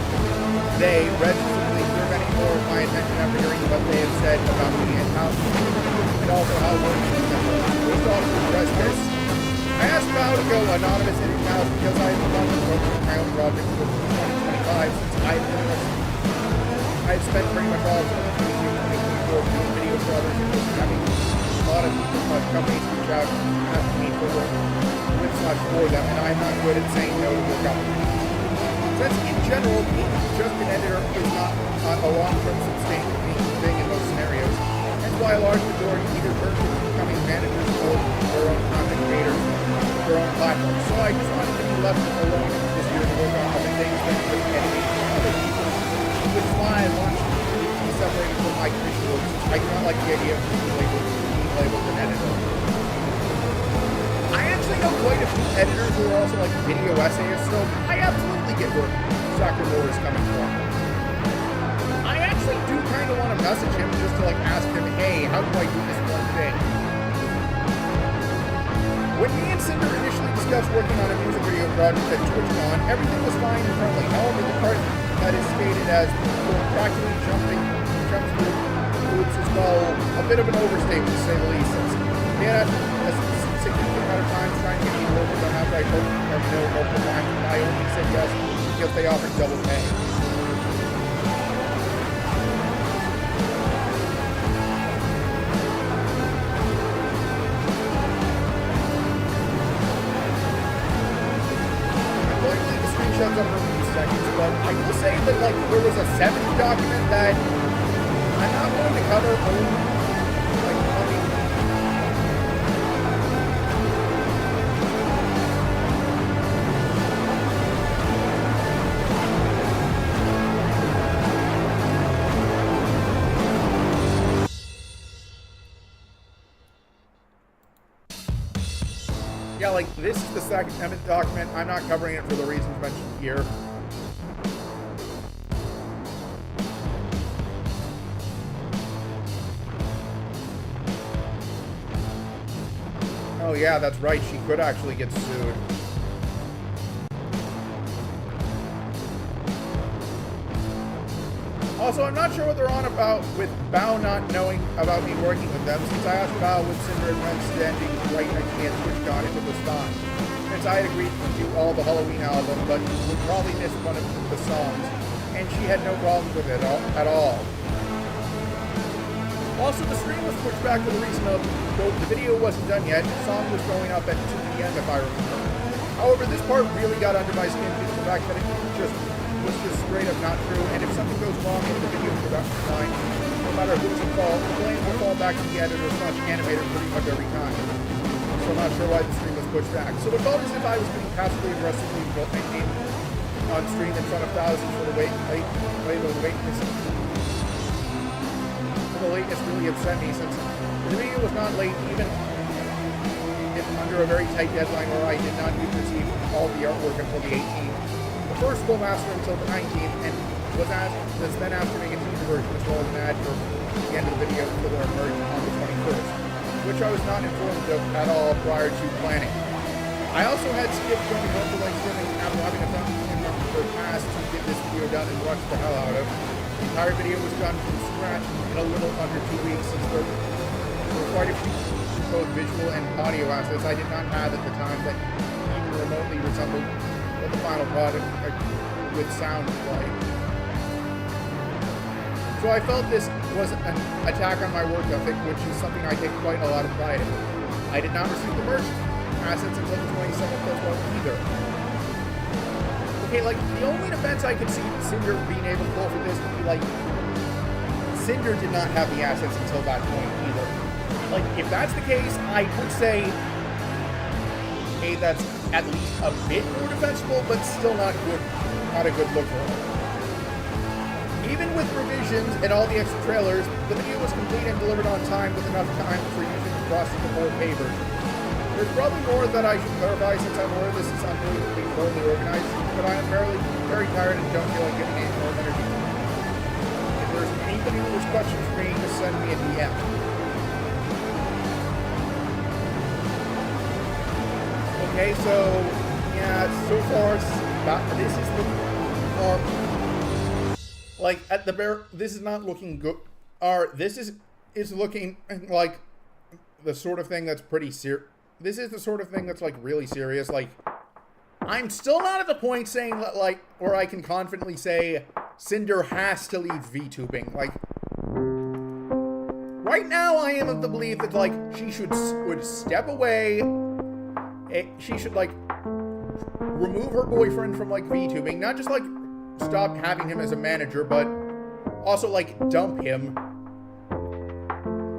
they registeredly deserve any more of my attention after hearing what they have said about me and how, and also how working with them. First off, to address this, I asked Val to go anonymous in his house because I have been working on my own project for 2025 since I've spent pretty much all of 2023 doing videos for others and just having a lot of companies reach out asking me for work with for them, and I'm not good at saying no to work opportunities. Since in general, being just an editor is not a long-term sustainable thing in most scenarios, hence why a large majority either turn to becoming managers or their own content creators, their own platforms. So I just wanted to be left alone this year to work on other things than just editing other people, which is why I wanted to be separated from my creation work. I do not like the idea of being labeled an editor. I actually know quite a few editors who are also like video essayists, so I absolutely get where Sacramore is coming from. I actually do kind of want to message him just to like ask him, hey, how do I do this one thing? When me and Cinder initially discussed working on a music video project at TwitchCon, everything was fine and friendly. However, the part that is stated as practically jumps through hoops is, well, a bit of an overstatement to say the least, since he had a significant amount of time trying to get me to work with them after I told them no multiple times, and I only said yes because they offered double pay. I'm going to leave the screenshots up for a few seconds, but I will say that like there was a 70 document that I'm not going to cover only. Yeah, like, this is the Second Amendment document. I'm not covering it for the reasons mentioned here. Oh yeah, that's right. She could actually get sued. Also, I'm not sure what they're on about with Bao not knowing about me working with them, since I asked Bao with Cinder and Ren standing right next to me at TwitchCon if it was fine. Since I had agreed to do all the Halloween album, but would probably miss one of the songs, and she had no problems with it at all. Also, the stream was pushed back for the reason of, though the video wasn't done yet, the song was going up at 2 p.m. if I remember. However, this part really got under my skin due to the fact that it was just straight up not true, and if something goes wrong in the video production line, no matter who's at fault, the blame will fall back to the editor/animator pretty much every time. So I'm not sure why the stream was pushed back. So it felt as if I was being passively aggressively on stream in front of thousands for the lateness really upset me, since the video was not late even if under a very tight deadline where I did not need to receive all the artwork until the 18th. The first full master until the 19th, and was then asked to make a teaser version as well as an ad for the end of the video for their merge on the 21st, which I was not informed of at all prior to planning. I also had skipped going home for Thanksgiving after having a function for class to get this video done and rushed the hell out of. The entire video was done from scratch in a little under 2 weeks, since there were quite a few both visual and audio assets I did not have at the time that even remotely resembled what the final product with sound was like. So I felt this was an attack on my work ethic, which is something I take quite a lot of pride in. I did not receive the merch assets until the 27th as well either. Okay, like, the only defense I could see Sinder being able to pull for this would be, like, Sinder did not have the assets until that point either. Like, if that's the case, I would say, hey, that's at least a bit more defensible, but still not a good look for her. Even with revisions and all the extra trailers, the video was complete and delivered on time with enough time for users to process the board papers. There's probably more that I should clarify since I'm aware this is unbelievably poorly organized, but I am very tired and don't feel like giving any more energy. If there's anybody who has questions for me, just send me a DM. Okay, so yeah, so far this is the like at the bare. This is not looking good. This is looking like the sort of thing that's pretty serious. This is the sort of thing that's like really serious. Like, I'm still not at the point saying that, like, where I can confidently say Sinder has to leave VTubing. Like, right now I am of the belief that, like, she would step away. She should, like, remove her boyfriend from, like, VTubing. Not just, like, stop having him as a manager, but also, like, dump him.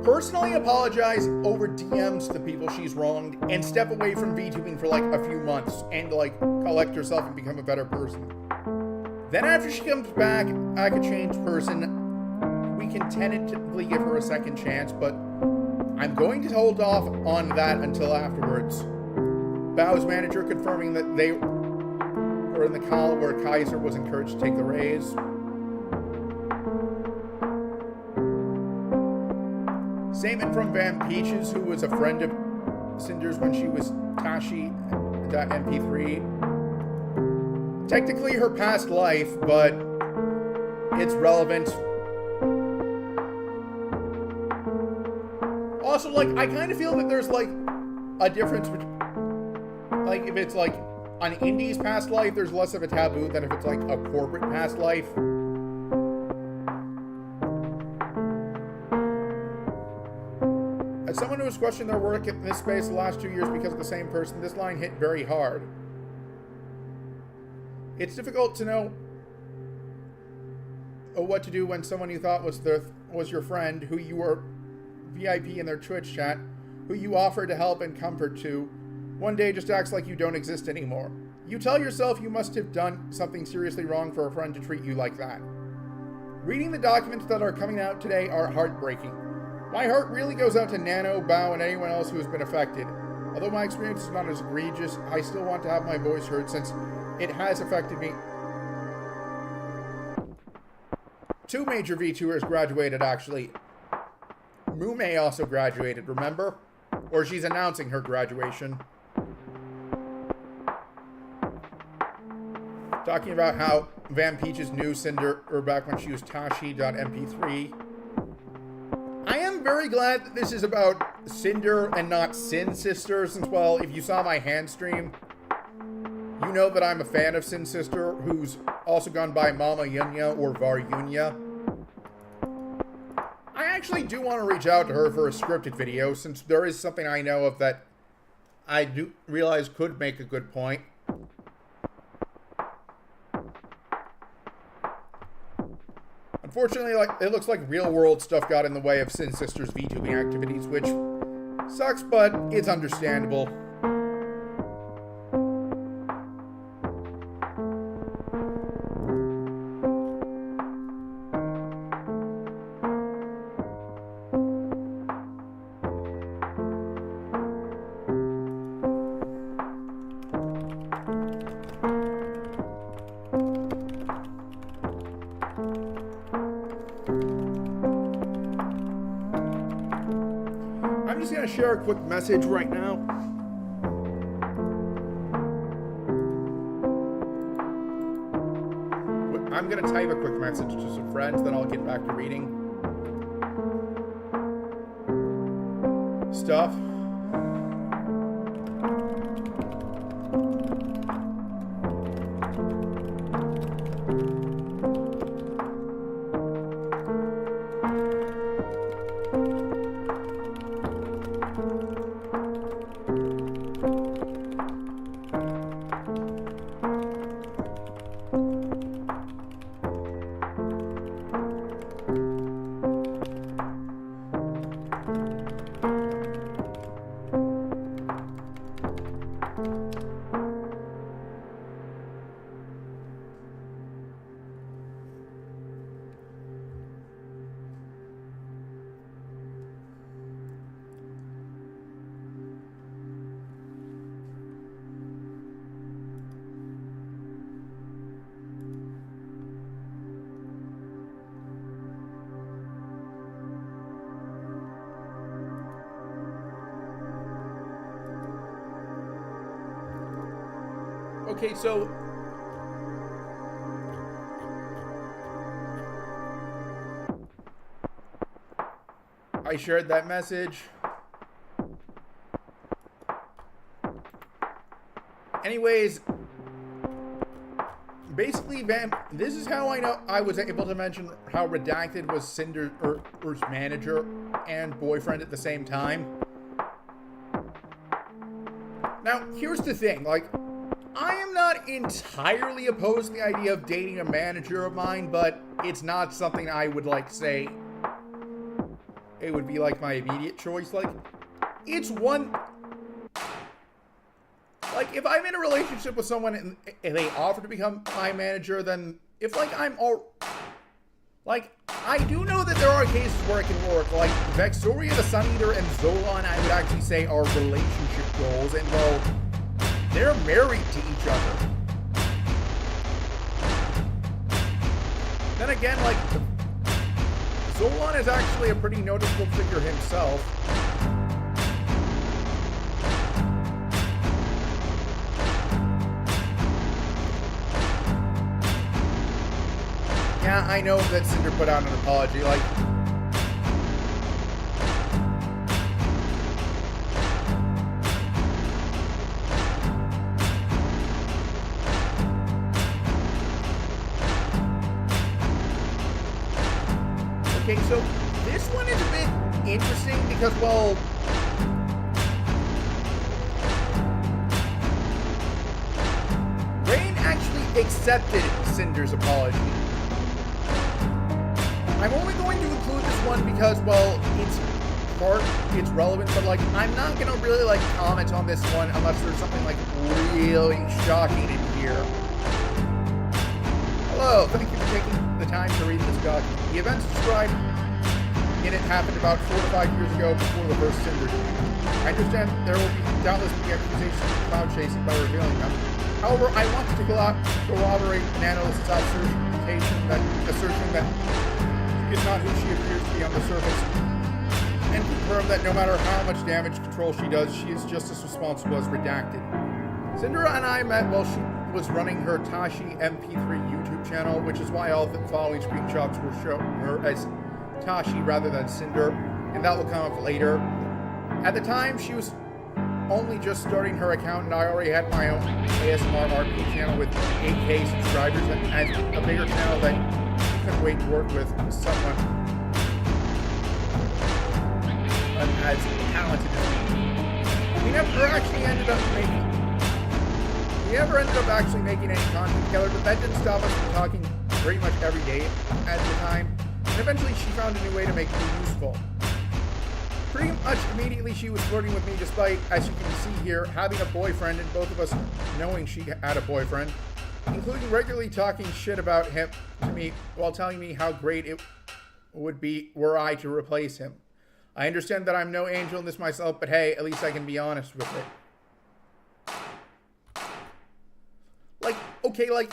Personally apologize over DMs to the people she's wronged, and step away from VTubing for, like, a few months, and, like, collect herself and become a better person. Then after she comes back, like a changed person, we can tentatively give her a second chance, but I'm going to hold off on that until afterwards. Bao's manager confirming that they were in the call where Kaiser was encouraged to take the raise. Statement from Van Peaches, who was a friend of Sinder's when she was Tashi.mp3. Technically her past life, but it's relevant. Also, like, I kind of feel that there's, like, a difference between, like, if it's, like, an indie's past life, there's less of a taboo than if it's, like, a corporate past life. As someone who has questioned their work in this space the last 2 years because of the same person, this line hit very hard. It's difficult to know what to do when someone you thought was your friend, who you were VIP in their Twitch chat, who you offered to help and comfort to, one day just acts like you don't exist anymore. You tell yourself you must have done something seriously wrong for a friend to treat you like that. Reading the documents that are coming out today are heartbreaking. My heart really goes out to Nano, Bao, and anyone else who has been affected. Although my experience is not as egregious, I still want to have my voice heard since it has affected me. 2 major VTubers graduated, actually. Mume also graduated, remember? Or she's announcing her graduation. Talking about how Van Peaches knew Sinder back when she was Tashi.mp3. I am very glad that this is about Sinder and not Sin Sister, since, well, if you saw my hand stream, you know that I'm a fan of Sin Sister, who's also gone by Mama Yunya or Var Yunya. I actually do want to reach out to her for a scripted video, since there is something I know of that I do realize could make a good point. Unfortunately, like, it looks like real-world stuff got in the way of Sin Sister's VTubing activities, which sucks, but it's understandable. I'm just going to share a quick message right now. I'm going to type a quick message to some friends, then I'll get back to reading stuff. Okay, so I shared that message. Anyways, basically, this is how I know I was able to mention how Redacted was Cinder's manager and boyfriend at the same time. Now, here's the thing, like, I am not entirely opposed to the idea of dating a manager of mine, but it's not something I would, like, say it would be, like, my immediate choice. Like, it's one... Like, if I'm in a relationship with someone and they offer to become my manager, then if, like, I'm all... Like, I do know that there are cases where it can work. Like, Vexoria the Sun Eater and Zolan, I would actually say, are relationship goals. And, well, they're married to each other. Then again, like, Zolan is actually a pretty noticeable figure himself. Yeah, I know that Cinder put out an apology, like... Okay, so this one is a bit interesting because, well... Rain actually accepted Cinder's apology. I'm only going to include this one because, well, it's relevant, but, like, I'm not going to really, like, comment on this one unless there's something, like, really shocking in here. Hello, thank you for taking the time to read this document. The events described in it happened about 4 to 5 years ago before the first Sinder Drama. I understand there will be doubtless be accusations of cloud chasing by revealing them. However, I wanted to corroborate an analyst's assertion that is not who she appears to be on the surface, and confirm that no matter how much damage control she does, she is just as responsible as Redacted. Cinder and I met while she was running her Tashi MP3 YouTube channel, which is why all the following screenshots were shown her as Tashi rather than Cinder, and that will come up later. At the time, she was only just starting her account, and I already had my own ASMR RP channel with 8K subscribers, and a bigger channel that couldn't wait to work with someone as talented as me. We never ended up actually making any content together, but that didn't stop us from talking pretty much every day at the time. And eventually she found a new way to make me useful. Pretty much immediately she was flirting with me despite, as you can see here, having a boyfriend and both of us knowing she had a boyfriend, including regularly talking shit about him to me while telling me how great it would be were I to replace him. I understand that I'm no angel in this myself, but hey, at least I can be honest with it. Like, okay, like,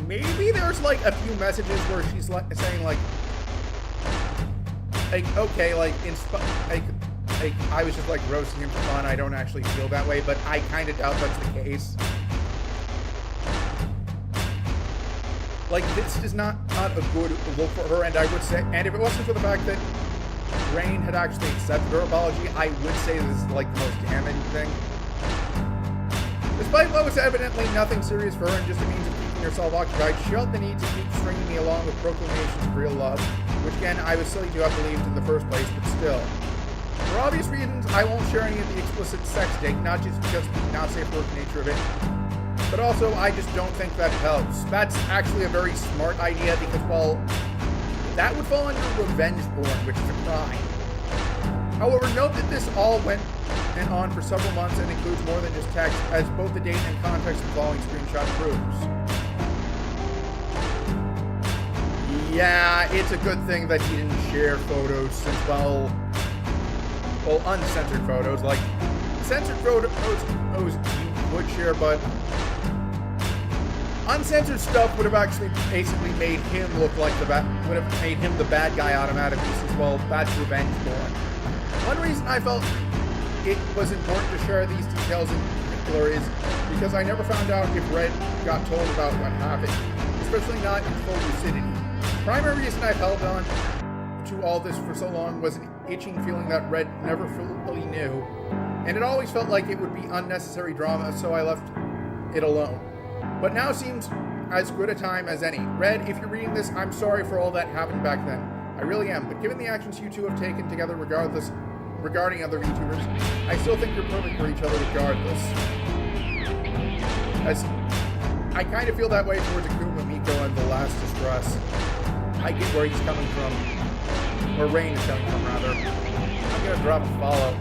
maybe there's, like, a few messages where she's, like, saying, like, okay, like, I was just, like, roasting him for fun. I don't actually feel that way, but I kind of doubt that's the case. Like, this is not a good look for her, and I would say, and if it wasn't for the fact that Rain had actually accepted her apology, I would say this is like the most damning thing. Despite what was evidently nothing serious for her and just a means of keeping herself occupied, she felt the need to keep stringing me along with proclamations of real love, which again, I was silly to have believed in the first place, but still. For obvious reasons, I won't share any of the explicit sex dig, not just because of the not safe for work nature of it, but also I just don't think that helps. That's actually a very smart idea because, well, that would fall under revenge porn, which is a crime. However, note that this all went on for several months and includes more than just text, as both the date and context of the following screenshot proves. Yeah, it's a good thing that he didn't share photos since, well, uncensored photos. Like, censored photos you would share, but uncensored stuff would have actually basically made him look like would have made him the bad guy automatically, since, well, that's revenge porn. One reason I felt it was important to share these details in particular is because I never found out if Red got told about what happened, especially not in full lucidity. The primary reason I've held on to all this for so long was an itching feeling that Red never fully knew, and it always felt like it would be unnecessary drama, so I left it alone. But now seems as good a time as any. Red, if you're reading this, I'm sorry for all that happened back then. I really am, but given the actions you two have taken together regarding other VTubers, I still think you're perfect for each other regardless. As I kind of feel that way towards Akuma, Miko, and the Last Distress. I get where he's coming from, or Rain is coming from, rather. I'm gonna drop a follow.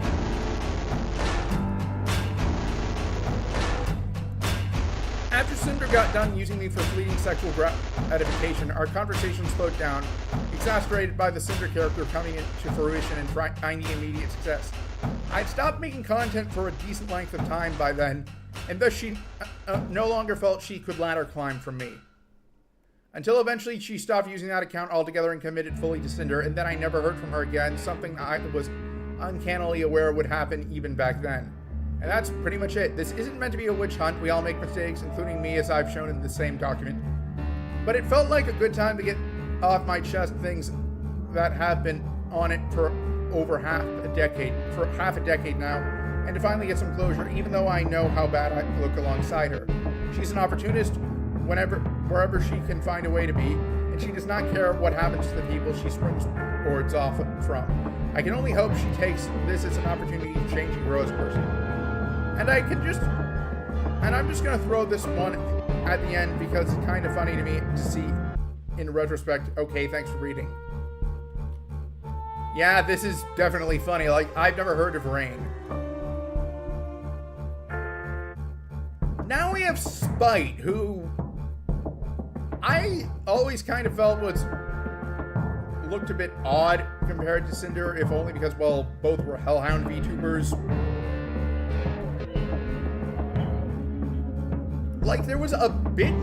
After Sinder got done using me for fleeting sexual gratification, our conversation slowed down, exacerbated by the Sinder character coming into fruition and finding immediate success. I'd stopped making content for a decent length of time by then, and thus she no longer felt she could ladder climb from me. Until eventually she stopped using that account altogether and committed fully to Sinder, and then I never heard from her again, something I was uncannily aware would happen even back then. And that's pretty much it. This isn't meant to be a witch hunt. We all make mistakes, including me, as I've shown in the same document. But it felt like a good time to get off my chest things that have been on it for over half a decade now, and to finally get some closure, even though I know how bad I look alongside her. She's an opportunist wherever she can find a way to be, and she does not care what happens to the people she springs boards off from. I can only hope she takes this as an opportunity to change and grow as a person. And I'm just gonna throw this one at the end because it's kind of funny to me to see in retrospect. Okay, thanks for reading. Yeah, this is definitely funny. Like, I've never heard of Rain. Now we have Spite, who I always kind of felt looked a bit odd compared to Sinder, if only because, well, both were Hellhound VTubers. Like, there was a bit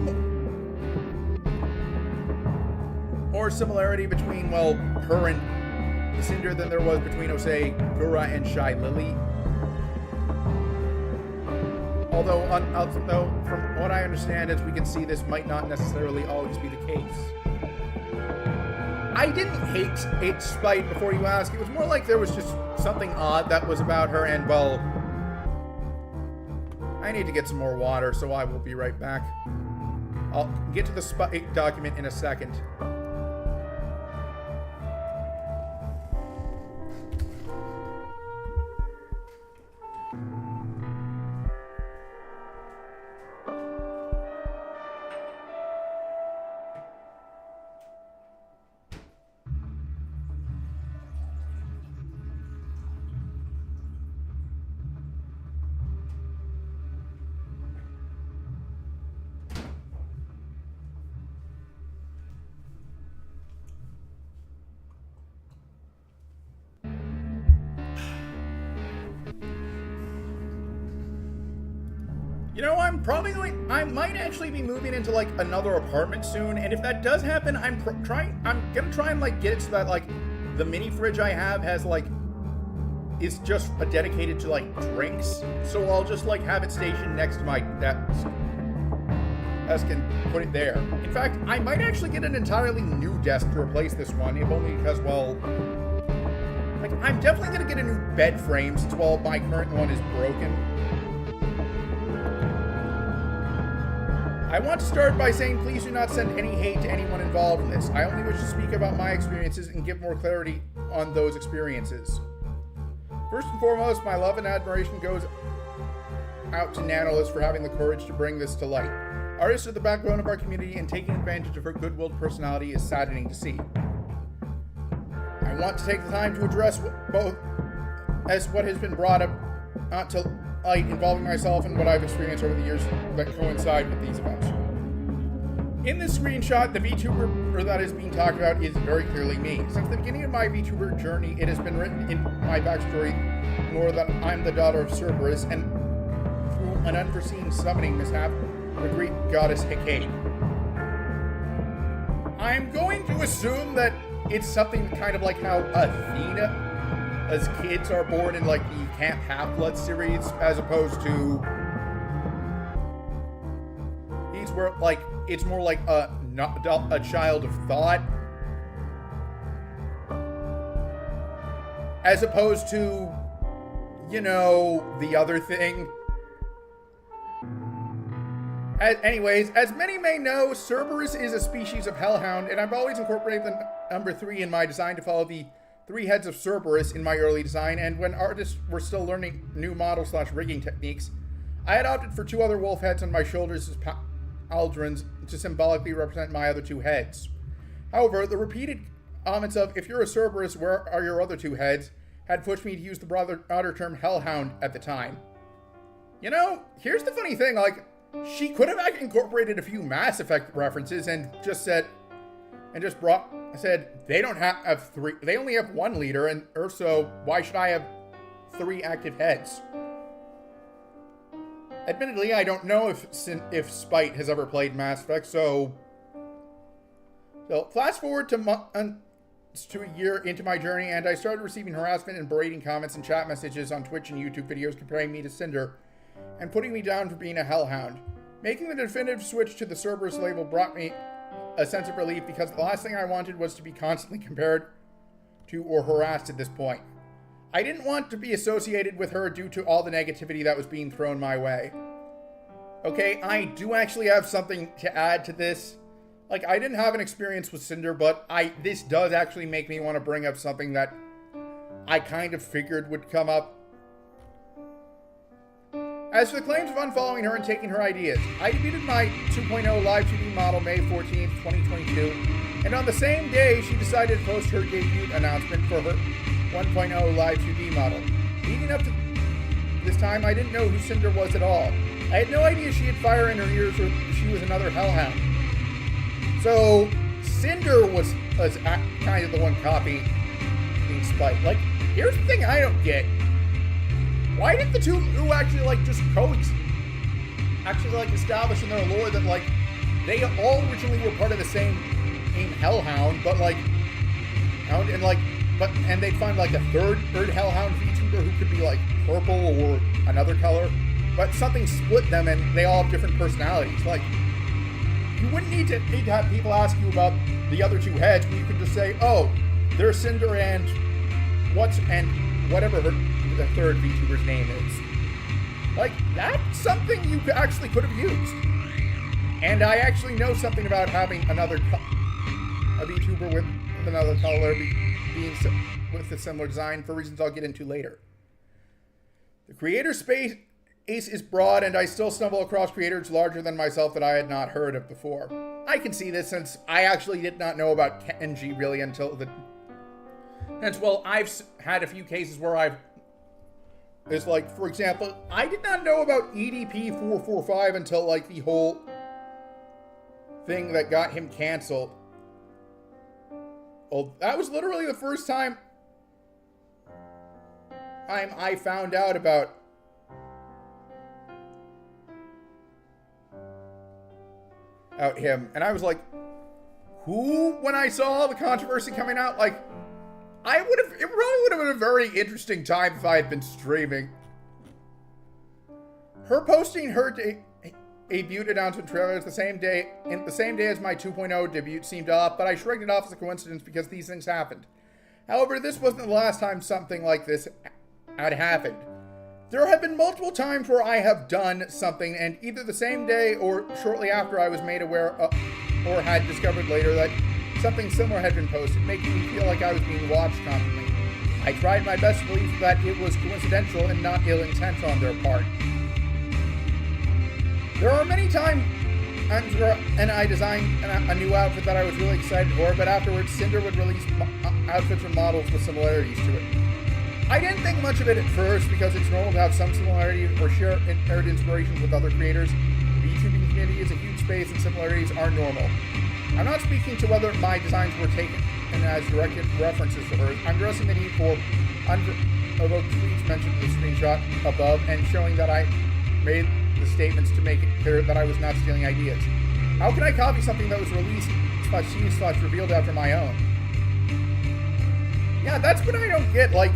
more similarity between, well, her and Sinder than there was between, say, Gura and Shy Lily. Although, from what I understand, as we can see, this might not necessarily always be the case. I didn't hate Spite before you ask. It was more like there was just something odd that was about her, and, well, I need to get some more water, so I will be right back. I'll get to the Spite document in a second. You know, I might actually be moving into, like, another apartment soon, and if that does happen, I'm gonna try and, like, get it so that, like, the mini fridge I have has, like, is just dedicated to, like, drinks, so I'll just, like, have it stationed next to my desk and put it there. In fact, I might actually get an entirely new desk to replace this one, if only because, well, Like, I'm definitely gonna get a new bed frame since, well, my current one is broken. I want to start by saying please do not send any hate to anyone involved in this. I only wish to speak about my experiences and give more clarity on those experiences. First and foremost, my love and admiration goes out to Nanolist for having the courage to bring this to light. Artists are the backbone of our community, and taking advantage of her good-willed personality is saddening to see. I want to take the time to address both as what has been brought up to light involving myself and what I've experienced over the years that coincide with these events. In this screenshot, the VTuber that is being talked about is very clearly me. Since the beginning of my VTuber journey, it has been written in my backstory lore that I'm the daughter of Cerberus, and through an unforeseen summoning mishap, the Greek goddess Hecate. I'm going to assume that it's something kind of like how Athena, as kids are born in like the Camp Half-Blood series, as opposed to these where like it's more like a child of thought, as opposed to, you know, the other thing. Anyways, as many may know, Cerberus is a species of hellhound, and I've always incorporated the number 3 in my design to follow the 3 heads of Cerberus in my early design, and when artists were still learning new model/rigging techniques, I had opted for 2 other wolf heads on my shoulders as pauldrons to symbolically represent my other 2 heads. However, the repeated comments of, if you're a Cerberus, where are your other 2 heads, had pushed me to use the broader term hellhound at the time. You know, here's the funny thing, like, she could have incorporated a few Mass Effect references and just said, they don't have 3, they only have 1 leader, and so why should I have 3 active heads? Admittedly, I don't know if Spite has ever played Mass Effect, so fast forward to a year into my journey, and I started receiving harassment and berating comments and chat messages on Twitch and YouTube videos comparing me to Sinder, and putting me down for being a hellhound. Making the definitive switch to the Cerberus label brought me a sense of relief, because the last thing I wanted was to be constantly compared to or harassed at this point. I didn't want to be associated with her due to all the negativity that was being thrown my way. Okay, I do actually have something to add to this. Like, I didn't have an experience with Cinder, but this does actually make me want to bring up something that I kind of figured would come up. As for the claims of unfollowing her and taking her ideas, I debuted my 2.0 live 2D model May 14th, 2022, and on the same day, she decided to post her debut announcement for her 1.0 live 2D model. Leading up to this time, I didn't know who Cinder was at all. I had no idea she had fire in her ears or she was another hellhound. So, Cinder was kind of the one copying Spite. Like, here's the thing I don't get. Why didn't the 2 who actually, like, just actually, like, establish in their lore that, like, they all originally were part of the same hellhound, but, like, and they'd find, like, a third hellhound VTuber who could be, like, purple or another color, but something split them and they all have different personalities. Like, you wouldn't need to have people ask you about the other 2 heads, but you could just say, oh, they're Cinder and whatever the third VTuber's name is. Like, that's something you actually could have used. And I actually know something about having a VTuber with another color being with a similar design for reasons I'll get into later. The creator space is broad, and I still stumble across creators larger than myself that I had not heard of before. I can see this since I actually did not know about Kenji really until I've had a few cases where it's like, for example, I did not know about EDP445 until, like, the whole thing that got him canceled. Well, that was literally the first time I found out about him. And I was like, who? When I saw the controversy coming out, like, it probably would have been a very interesting time if I had been streaming. Her posting her debut announcement trailer the same day as my 2.0 debut seemed off, but I shrugged it off as a coincidence because these things happened. However, this wasn't the last time something like this had happened. There have been multiple times where I have done something, and either the same day or shortly after I was made aware or had discovered later that something similar had been posted, making me feel like I was being watched constantly. I tried my best to believe that it was coincidental and not ill-intent on their part. There are many times where I designed a new outfit that I was really excited for, but afterwards Sinder would release outfits or models with similarities to it. I didn't think much of it at first because it's normal to have some similarity or share inherent inspirations with other creators. The VTubing community is a huge space and similarities are normal. I'm not speaking to whether my designs were taken and as directed references to hers. I'm addressing the need for unprovoked tweets mentioned in the screenshot above and showing that I made the statements to make it clear that I was not stealing ideas. How can I copy something that was released / revealed after my own? Yeah, that's what I don't get. Like,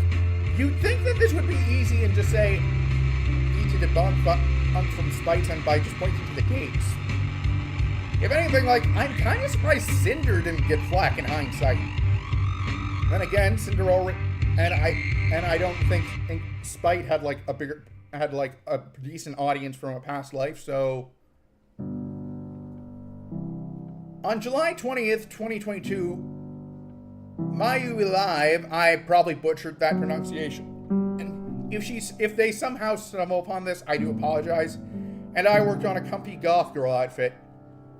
you'd think that this would be easy and just say, need to debunk from Spite's and by just pointing to the dates. If anything, like, I'm kind of surprised Sinder didn't get flack in hindsight. Then again, Sinder already, and I don't think Spite had like a decent audience from a past life, so. On July 20th, 2022, Mayu Live, I probably butchered that pronunciation. And if they somehow stumble upon this, I do apologize. And I worked on a comfy goth girl outfit.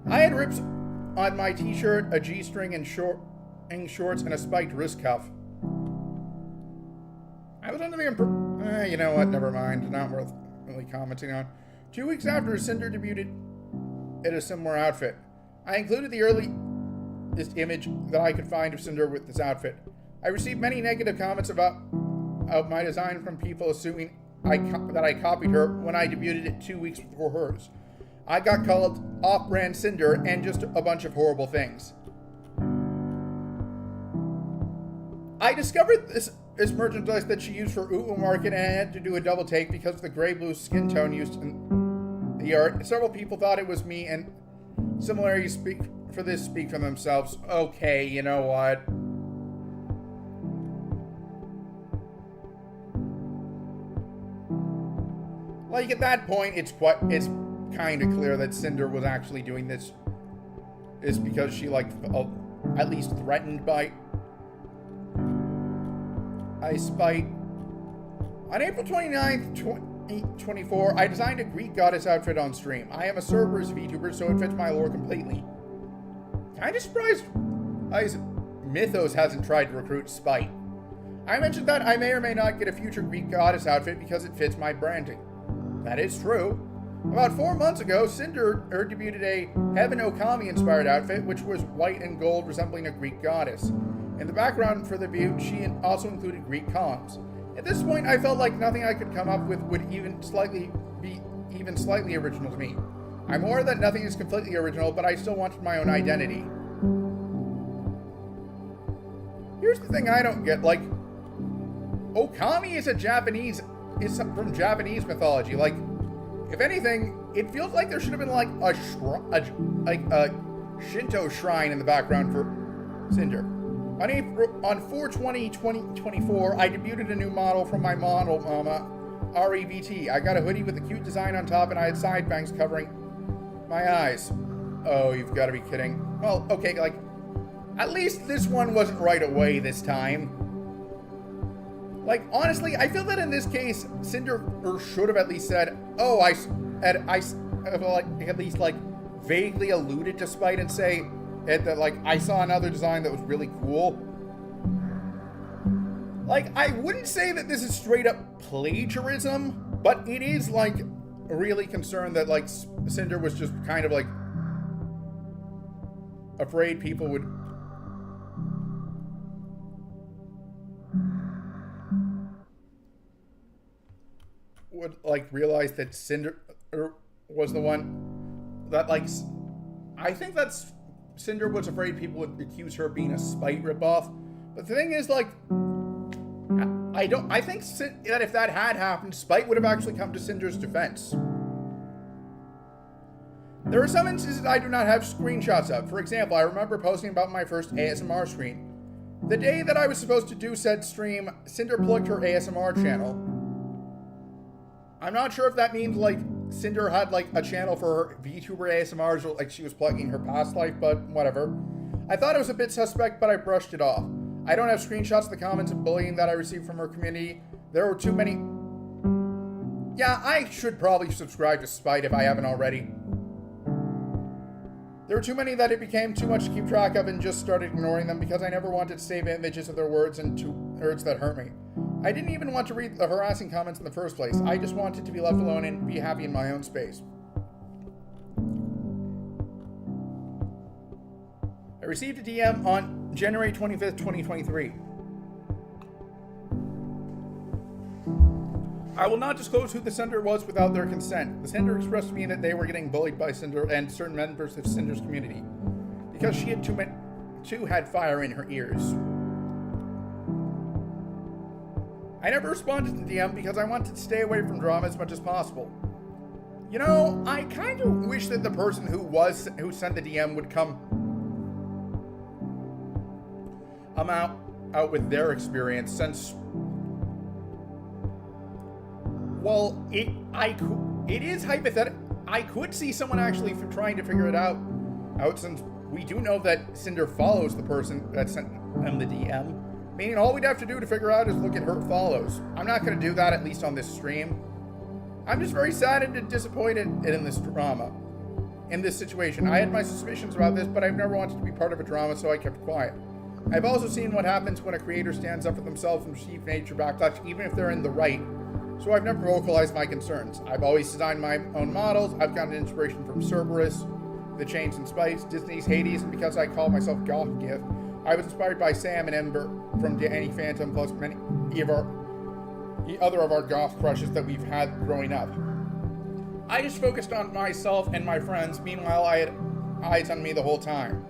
I had rips on my t-shirt, a G-string and shorts, and a spiked wrist cuff. I was under the you know what, never mind, not worth really commenting on. 2 weeks after Sinder debuted in a similar outfit, I included the earliest image that I could find of Sinder with this outfit. I received many negative comments about my design from people assuming that I copied her when I debuted it 2 weeks before hers. I got called off-brand Sinder and just a bunch of horrible things. I discovered this merchandise that she used for Uwu Market and I had to do a double take because of the gray-blue skin tone used in the art. Several people thought it was me and similarities speak for themselves. Okay, you know what? Like at that point, it's kind of clear that Sinder was actually doing this is because she at least threatened by Spite. On April 29th, 2024, I designed a Greek goddess outfit on stream. I am a Cerberus VTuber, so it fits my lore completely. Kinda surprised Mythos hasn't tried to recruit Spite. I mentioned that I may or may not get a future Greek goddess outfit because it fits my branding. That is true. About 4 months ago, Sinder debuted a Heaven Okami-inspired outfit, which was white and gold, resembling a Greek goddess. In the background for the view, she also included Greek columns. At this point, I felt like nothing I could come up with would be even slightly original to me. I'm aware that nothing is completely original, but I still wanted my own identity. Here's the thing I don't get, like, Okami is from Japanese mythology. Like, if anything, it feels like there should have been like a Shinto shrine in the background for Sinder. On 4/20/2024, I debuted a new model from my model mama, REVT. I got a hoodie with a cute design on top, and I had side bangs covering my eyes. Oh, you've got to be kidding. Well, okay, like, at least this one wasn't right away this time. Like, honestly, I feel that in this case, Sinder should have at least said, oh, I at least, like, vaguely alluded to Spite and say that, like, I saw another design that was really cool. Like, I wouldn't say that this is straight up plagiarism, but it is, like, really concerned that, like, Sinder was just kind of, like, afraid people would like realize that Sinder was the one that, like, I think that's Sinder was afraid people would accuse her of being a Spite ripoff. But the thing is, like, I think that if that had happened, Spite would have actually come to Sinder's defense. There are some instances I do not have screenshots of. For example, I remember posting about my first ASMR screen. The day that I was supposed to do said stream, Sinder plugged her ASMR channel. I'm not sure if that means, like, Sinder had, like, a channel for her VTuber ASMRs, or, like, she was plugging her past life, but whatever. I thought it was a bit suspect, but I brushed it off. I don't have screenshots of the comments and bullying that I received from her community. There were too many... Yeah, I should probably subscribe to Spite if I haven't already. There were too many that it became too much to keep track of and just started ignoring them because I never wanted to save images of their words and words that hurt me. I didn't even want to read the harassing comments in the first place. I just wanted to be left alone and be happy in my own space. I received a DM on January 25th, 2023. I will not disclose who the sender was without their consent. The sender expressed to me that they were getting bullied by Sinder and certain members of Sinder's community because she had too had fire in her ears. I never responded to the DM because I wanted to stay away from drama as much as possible. You know, I kind of wish that the person who sent the DM would come out with their experience, since, well, it is hypothetical. I could see someone actually trying to figure it out, since we do know that Sinder follows the person that sent them the DM. Meaning all we'd have to do to figure out is look at her follows. I'm not going to do that, at least on this stream. I'm just very sad and disappointed in this drama. In this situation. I had my suspicions about this, but I've never wanted to be part of a drama, so I kept quiet. I've also seen what happens when a creator stands up for themselves and receives major backlash, even if they're in the right. So I've never vocalized my concerns. I've always designed my own models. I've gotten inspiration from Cerberus, The Chains and Spice, Disney's Hades, and because I call myself Goth Gift, I was inspired by Sam and Ember from Danny Phantom, plus many of our goth crushes that we've had growing up. I just focused on myself and my friends. Meanwhile, I had eyes on me the whole time.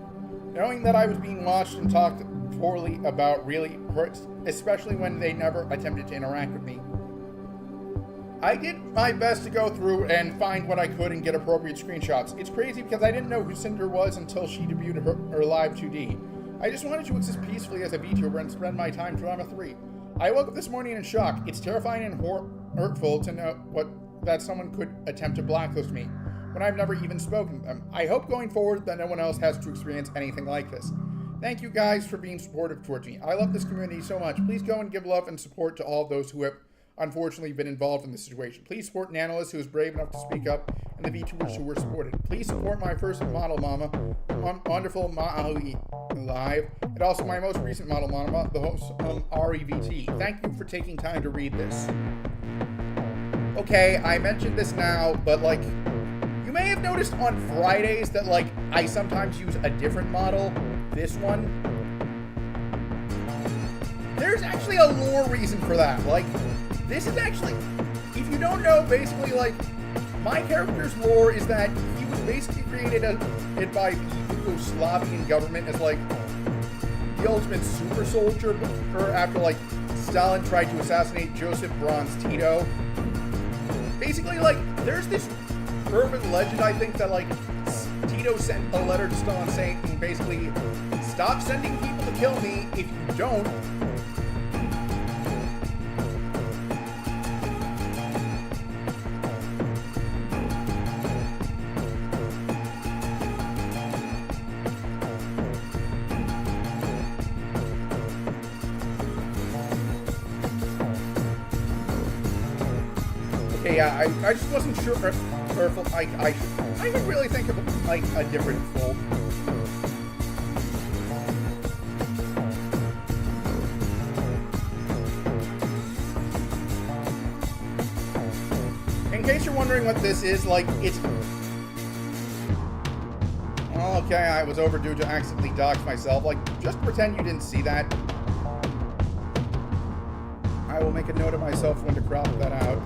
Knowing that I was being watched and talked poorly about really hurts, especially when they never attempted to interact with me. I did my best to go through and find what I could and get appropriate screenshots. It's crazy because I didn't know who Sinder was until she debuted her live 2D. I just wanted to exist peacefully as a VTuber and spend my time drama 3. I woke up this morning in shock. It's terrifying and hurtful to know that someone could attempt to blacklist me when I've never even spoken to them. I hope going forward that no one else has to experience anything like this. Thank you guys for being supportive towards me. I love this community so much. Please go and give love and support to all of those who have unfortunately been involved in this situation. Please support an analyst who is brave enough to speak up and the VTubers who were supported. Please support my first model mama, wonderful Ma'ali Live, and also my most recent model mama, the host REVT. Thank you for taking time to read this. Okay, I mentioned this now, but like, you may have noticed on Fridays that like I sometimes use a different model. This one. There's actually a lore reason for that. Like, this is actually, if you don't know, basically, like, my character's lore is that he was basically created by the Yugoslavian government as, like, the ultimate super soldier, or after, like, Stalin tried to assassinate Joseph Broz Tito. Basically, like, there's this urban legend, I think, that, like, Tito sent a letter to Stalin saying, basically, stop sending people to kill me. If you don't, yeah, I just wasn't sure if I could really think of like a different fold. In case you're wondering what this is, like, it's... Okay, I was overdue to accidentally dox myself. Like, just pretend you didn't see that. I will make a note of myself when to crop that out.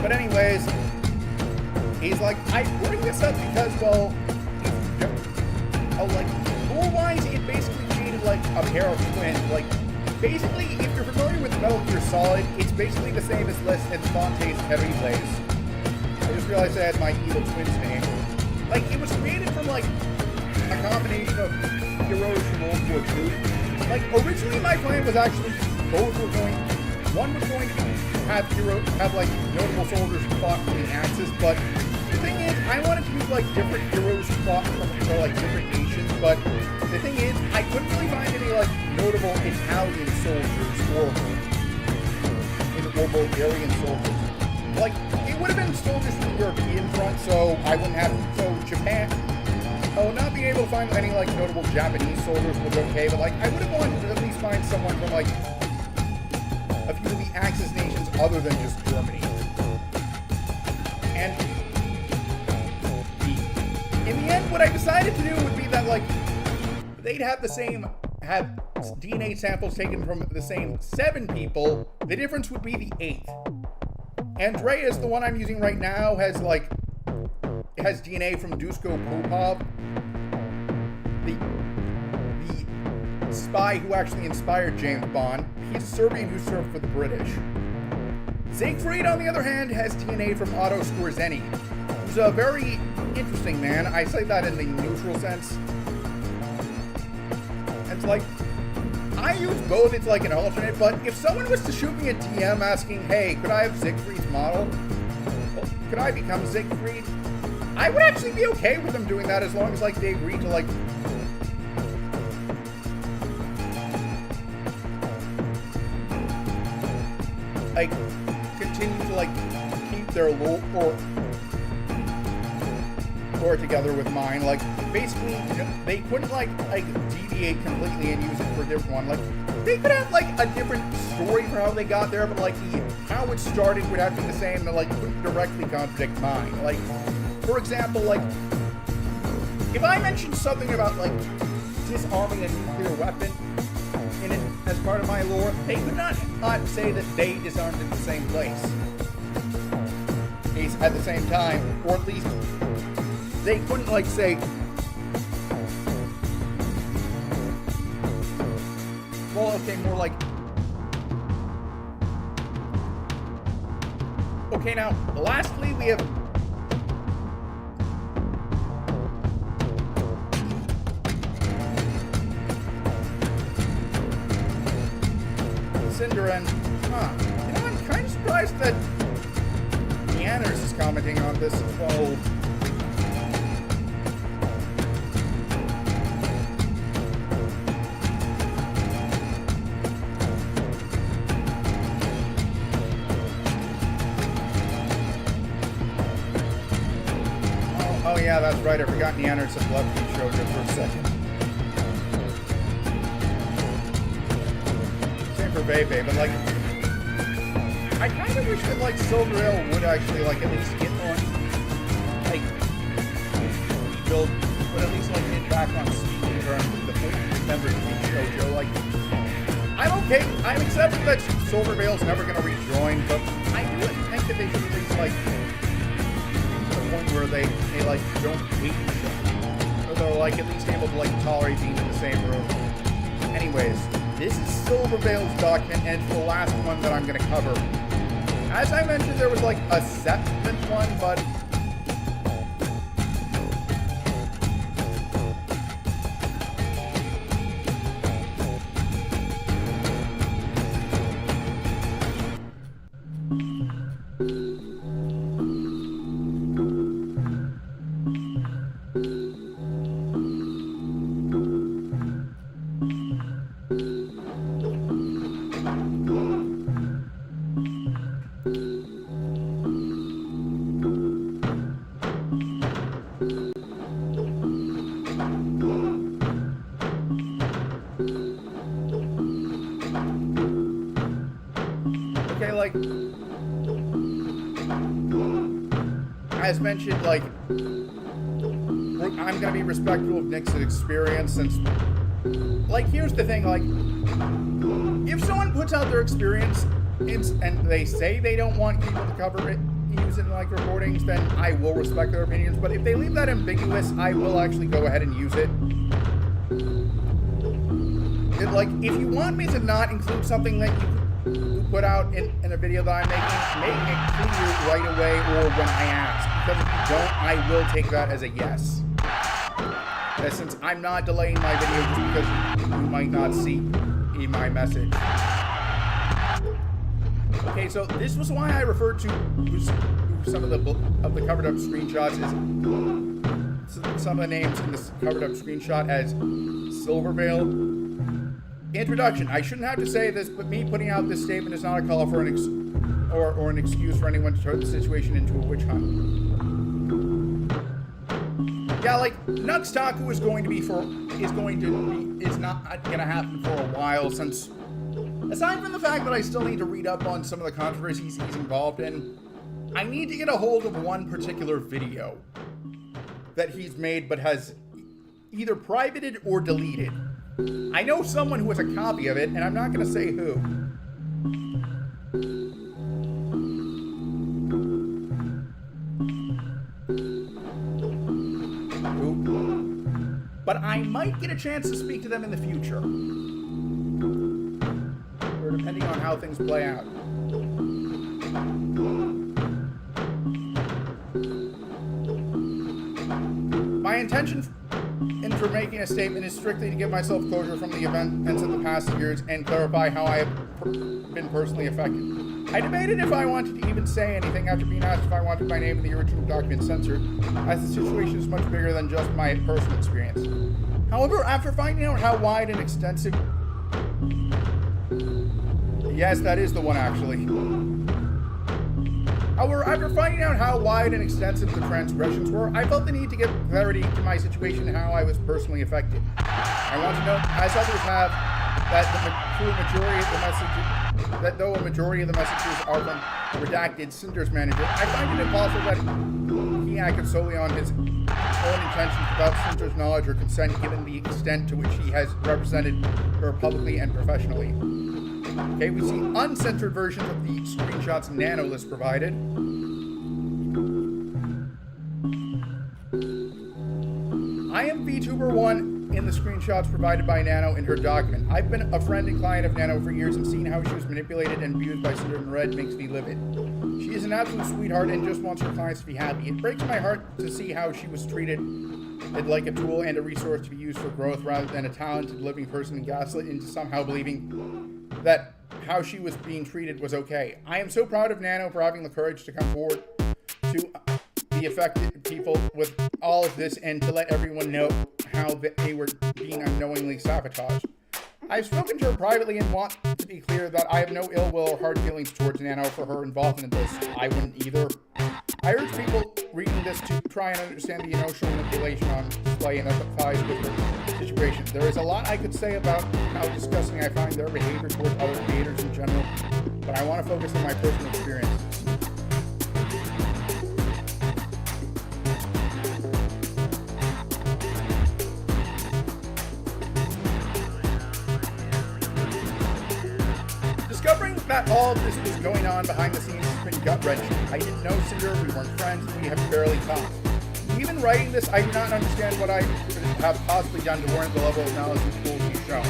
But anyways, he's like, I bring this up because, well, like, lore-wise, it basically created, like, a pair of twins. Like, basically, if you're familiar with Metal Gear Solid, it's basically the same as Les and Fonte's Heavy Blaze. I just realized I had my evil twin's name. Like, it was created from, like, a combination of heroes from World War II. Like, originally my plan was actually both were going, one was going to have like, notable soldiers who fought for the Axis, but the thing is, I wanted to use, like, different heroes who fought for, like, different nations, but the thing is, I couldn't really find any, like, notable Italian soldiers or Bulgarian soldiers. Like, it would have been soldiers from the European front, so I wouldn't have, so Japan, not being able to find any, like, notable Japanese soldiers would be okay, but, like, I would have wanted to at least find someone from, like, a few of the Axis nations other than just Germany. And in the end, what I decided to do would be that, like, they'd have DNA samples taken from the same 7 people. The difference would be the 8th. Andreas, the one I'm using right now, has DNA from Dusko Popov, the spy who actually inspired James Bond. He's a Serbian who served for the British. Siegfried, on the other hand, has DNA from Otto Skorzeny, who's a very interesting man. I say that in the neutral sense. It's like, I use both, it's like an alternate, but if someone was to shoot me a DM asking, hey, could I have Siegfried's model? Could I become Siegfried? I would actually be okay with them doing that as long as, like, they agree to, like, continue to, like, keep their lore together with mine. Like, basically, they couldn't, like deviate completely and use it for a different one. Like, they could have, like, a different story for how they got there, but, like, how it started would have to be the same, and, like, couldn't directly contradict mine. Like, for example, like, if I mentioned something about, like, disarming a nuclear weapon as part of my lore, they could not say that they disarmed in the same place at the same time, or at least they couldn't, like, say, well, okay, more like, okay, now, lastly, we have Sinder and, I'm kind of surprised that Neanners is commenting on this as well. Oh yeah, that's right, I forgot Neanners had left the show just for a second. For Bebe, but, like, I kind of wish that, like, Silver Ale would actually, like, at least get on, like, build, but at least, like, get back on speaking terms with the members of each show. Like, I'm okay, I'm accepting that Silver Vale's never going to rejoin, but I do think that they should at least, like, to the point where they like, don't hate each other, or they're, like, at least able to, like, tolerate being in the same room. Anyways, this is Silver Vale's document, and it's the last one that I'm going to cover. As I mentioned, there was, like, a 7th one, but like, as mentioned, like, I'm gonna be respectful of Nick's experience, since, like, here's the thing, like, if someone puts out their experience and they say they don't want people to cover it, use it in, like, recordings, then I will respect their opinions, but if they leave that ambiguous, I will actually go ahead and use it. like, if you want me to not include something that you put out in a video that I'm making, make it clear right away or when I ask. Because if you don't, I will take that as a yes. Since I'm not delaying my video just because you might not see my message. Okay, so this was why I referred to some of the covered up screenshots as some of the names in this covered up screenshot as Silvervale. Introduction. I shouldn't have to say this, but me putting out this statement is not a call for an excuse for anyone to turn the situation into a witch hunt. Yeah, like Nux Taku is not gonna happen for a while, since aside from the fact that I still need to read up on some of the controversies he's involved in, I need to get a hold of one particular video that he's made but has either privated or deleted. I know someone who has a copy of it, and I'm not gonna say who. But I might get a chance to speak to them in the future. Or depending on how things play out. My intention for making a statement is strictly to give myself closure from the events of the past years and clarify how I have been personally affected. I debated if I wanted to even say anything after being asked if I wanted my name in the original document censored, as the situation is much bigger than just my personal experience. However, after finding out how wide and extensive... Yes, that is the one, actually. However, after finding out how wide and extensive the transgressions were, I felt the need to give clarity to my situation and how I was personally affected. I want to note, as others have, that though a majority of the messages are from redacted Sinder's manager, I find it impossible that he acted solely on his own intentions without Sinder's knowledge or consent, given the extent to which he has represented her publicly and professionally. Okay, we see uncensored versions of the screenshots Nano list provided. I am VTuber1 in the screenshots provided by Nano in her document. I've been a friend and client of Nano for years, and seeing how she was manipulated and abused by Sinder and Red makes me livid. She is an absolute sweetheart and just wants her clients to be happy. It breaks my heart to see how she was treated like a tool and a resource to be used for growth rather than a talented living person, and gaslit into somehow believing that how she was being treated was okay. I am so proud of Nano for having the courage to come forward to the affected people with all of this and to let everyone know how they were being unknowingly sabotaged. I've spoken to her privately and want to be clear that I have no ill will or hard feelings towards Nano for her involvement in this. I wouldn't either. I urge people reading this to try and understand the emotional manipulation on display and empathize with her situation. There is a lot I could say about how disgusting I find their behavior towards other creators in general, but I want to focus on my personal experience. Discovering that all of this was going on behind the scenes has been gut-wrenching. I didn't know Sinder, we weren't friends, and we have barely talked. Even writing this, I do not understand what I could have possibly done to warrant the level of knowledge and tools he's shown.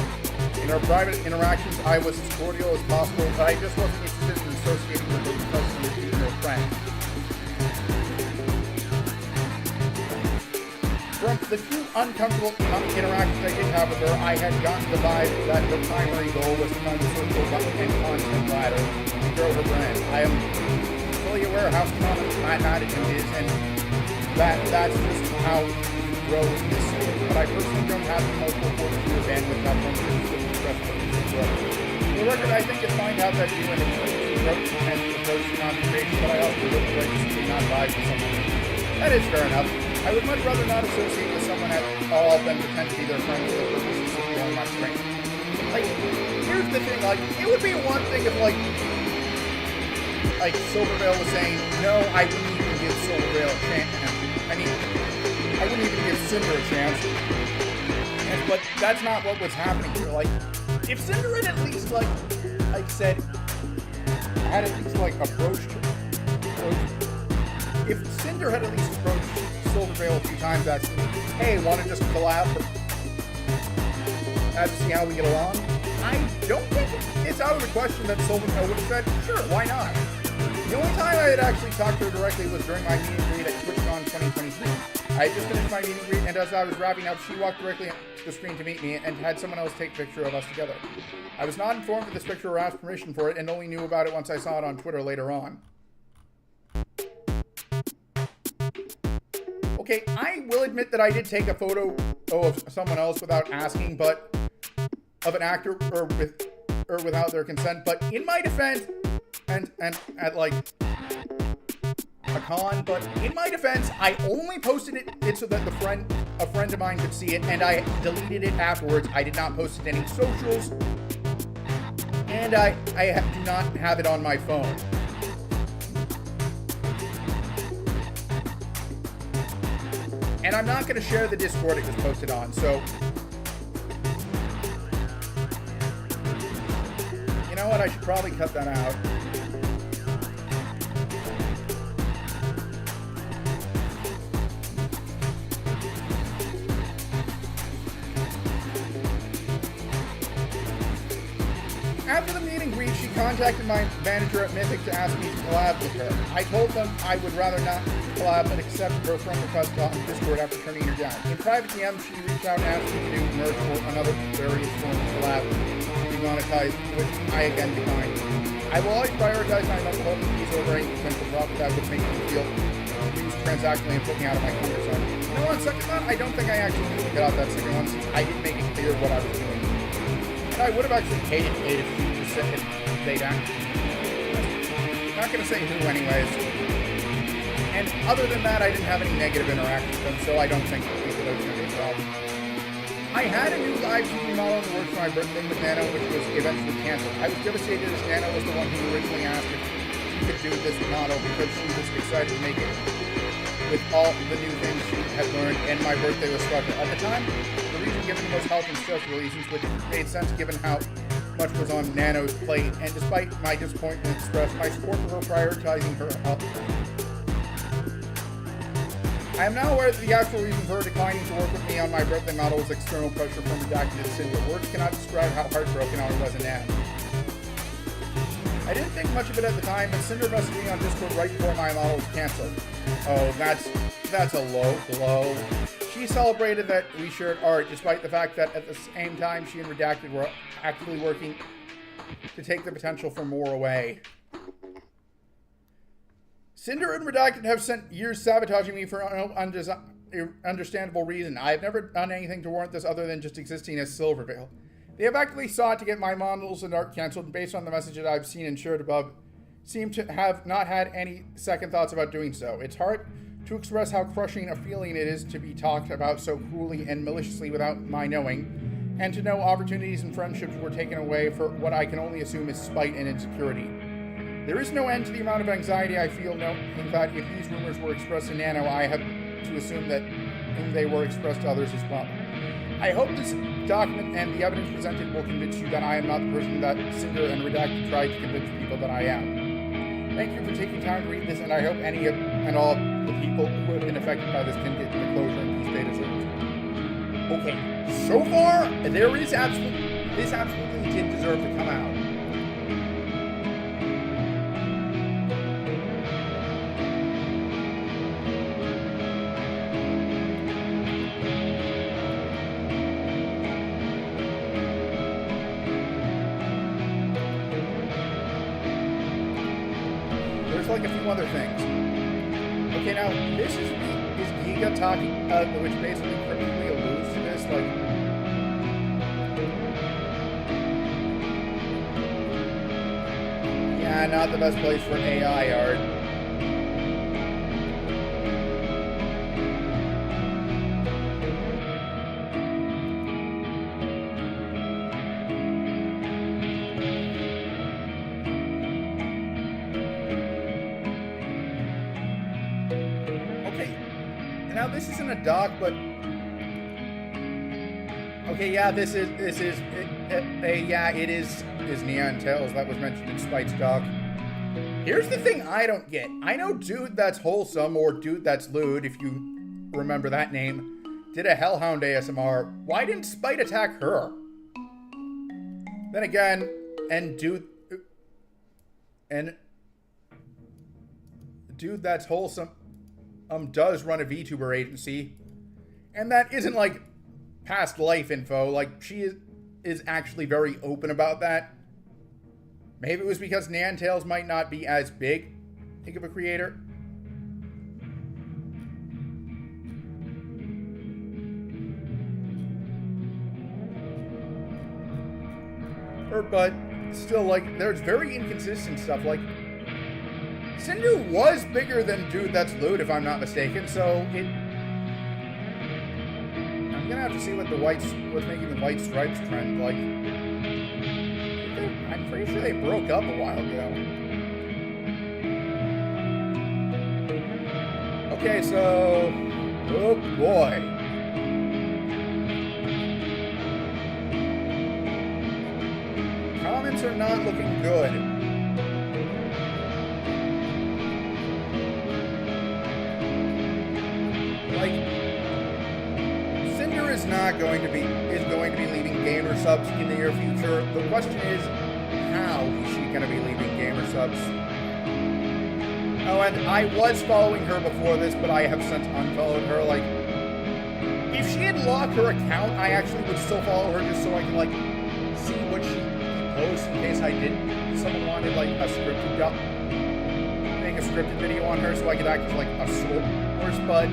In our private interactions, I was as cordial as possible, but I just wasn't interested in associating with those customers even their friends. From the few uncomfortable interactions I did have with her, I had gotten the vibe that her primary goal was to find the social button and content ladder to grow her brand. I am fully aware how common my attitude is, and that's just how we grow in this city. But I personally don't have the emotional fortitude or bandwidth that one could express for For the record, I think it's fine to have that view and approach to content creation, but I also look for it to not vibe with someone. That is fair enough. I would much rather not associate with someone at all than pretend to be their friend for the purposes of blowing my strength. Like, here's the thing, like, it would be one thing if, like Silvervale was saying, no, I wouldn't even give Silvervale a chance. I mean, I wouldn't even give Sinder a chance. But that's not what was happening here. Like, if Sinder had at least, like said, had at least, like, approached if Sinder had at least approached Silvervale a few times, that's, hey, want to just collab? to see how we get along. I don't think it's out of the question that Sylvan would have said, sure, why not? The only time I had actually talked to her directly was during my meet and greet at TwitchCon 2023. I had just finished my meet and greet, and as I was wrapping up, she walked directly to the screen to meet me and had someone else take a picture of us together. I was not informed of this picture or asked permission for it, and only knew about it once I saw it on Twitter later on. Okay, I will admit that I did take a photo of someone else without asking, but of an actor or without their consent. But in my defense, and at like a con, but in my defense, I only posted it so that a friend of mine could see it, and I deleted it afterwards. I did not post it to any socials, and I do not have it on my phone. And I'm not going to share the Discord it was posted on, so... You know what? I should probably cut that out. After the meet and greet, she contacted my manager at Mythic to ask me to collab with her. I told them I would rather not collab but accepted her friend request on Discord after turning her down. In private DM, she reached out and asked me to do merch or another various form of collab to be monetized, which I again declined. I will always prioritize my mental health and peace over any potential profit that would make me feel used transactionally and put me out of my comfort zone. You know, on second thought, I don't think I actually need to get out that second one since I didn't make it clear what I was doing. And I would have actually hated it if she just said they'd act. Not gonna say who anyways. And other than that, I didn't have any negative interaction with them, so I don't think that was gonna be a problem. I had a new live TV model in the works for my birthday with Nano, which was eventually canceled. I was devastated as Nano was the one who originally asked if she could do this model because she was excited to make it with all the new things she had learned, and my birthday was special. At the time, the reason given was health and stressful reasons, which made sense given how much was on Nano's plate, and despite my disappointment and stress, my support for her prioritizing her health. I am now aware that the actual reason for her declining to work with me on my birthday model was external pressure from Redacted and Cinder. Words cannot describe how heartbroken I was in that. I didn't think much of it at the time, but Cinder messaged me on Discord right before my model was canceled. Oh, that's a low blow. She celebrated that we shared art, despite the fact that at the same time she and Redacted were actively working to take the potential for more away. Cinder and Redacted have spent years sabotaging me for an understandable reason. I have never done anything to warrant this other than just existing as Silvervale. They have actively sought to get my models and art cancelled, and based on the message that I've seen and shared above, seem to have not had any second thoughts about doing so. It's hard to express how crushing a feeling it is to be talked about so cruelly and maliciously without my knowing, and to know opportunities and friendships were taken away for what I can only assume is spite and insecurity. There is no end to the amount of anxiety I feel, in fact, if these rumors were expressed to Nano, I have to assume that they were expressed to others as well. I hope this document and the evidence presented will convince you that I am not the person that Cinder and Redacted tried to convince people that I am. Thank you for taking time to read this, and I hope any and all the people who have been affected by this can get the closure and peace they deserve. Okay, so far, this absolutely did deserve to come out. Like a few other things. Okay, now this is Giga talking, which basically perfectly alludes to this. Like, yeah, not the best place for an AI art. Now this isn't a doc, but okay, yeah, it is Neon Tales that was mentioned in Spite's doc. Here's the thing I don't get. I know Dude That's Wholesome or Dude That's Lewd, if you remember that name, did a Hellhound ASMR. Why didn't Spite attack her? Then again, dude that's wholesome does run a VTuber agency, and that isn't like past life info. Like, she is actually very open about that. Maybe it was because Nantails might not be as big of a creator. But still, like, there's very inconsistent stuff. Like, Sinder was bigger than Dude That's Lewd, if I'm not mistaken, so it... I'm gonna have to see what's making the white stripes trend. Like, I'm pretty sure they broke up a while ago. Okay, so... Oh boy. Comments are not looking good. Like, Sinder is going to be leaving gamer subs in the near future. The question is, how is she going to be leaving gamer subs? Oh, and I was following her before this, but I have since unfollowed her. Like, if she had locked her account, I actually would still follow her just so I could, like, see what she posts in case I did. Someone wanted, like, a scripted make a scripted video on her so I could act as, like, a source, but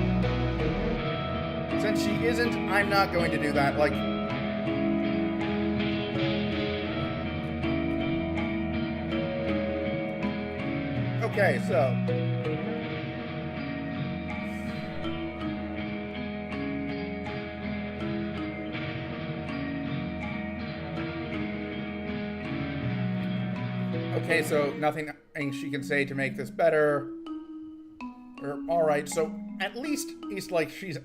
since she isn't, I'm not going to do that. Like, okay, so okay, so nothing she can say to make this better. All right, so at least it's like she's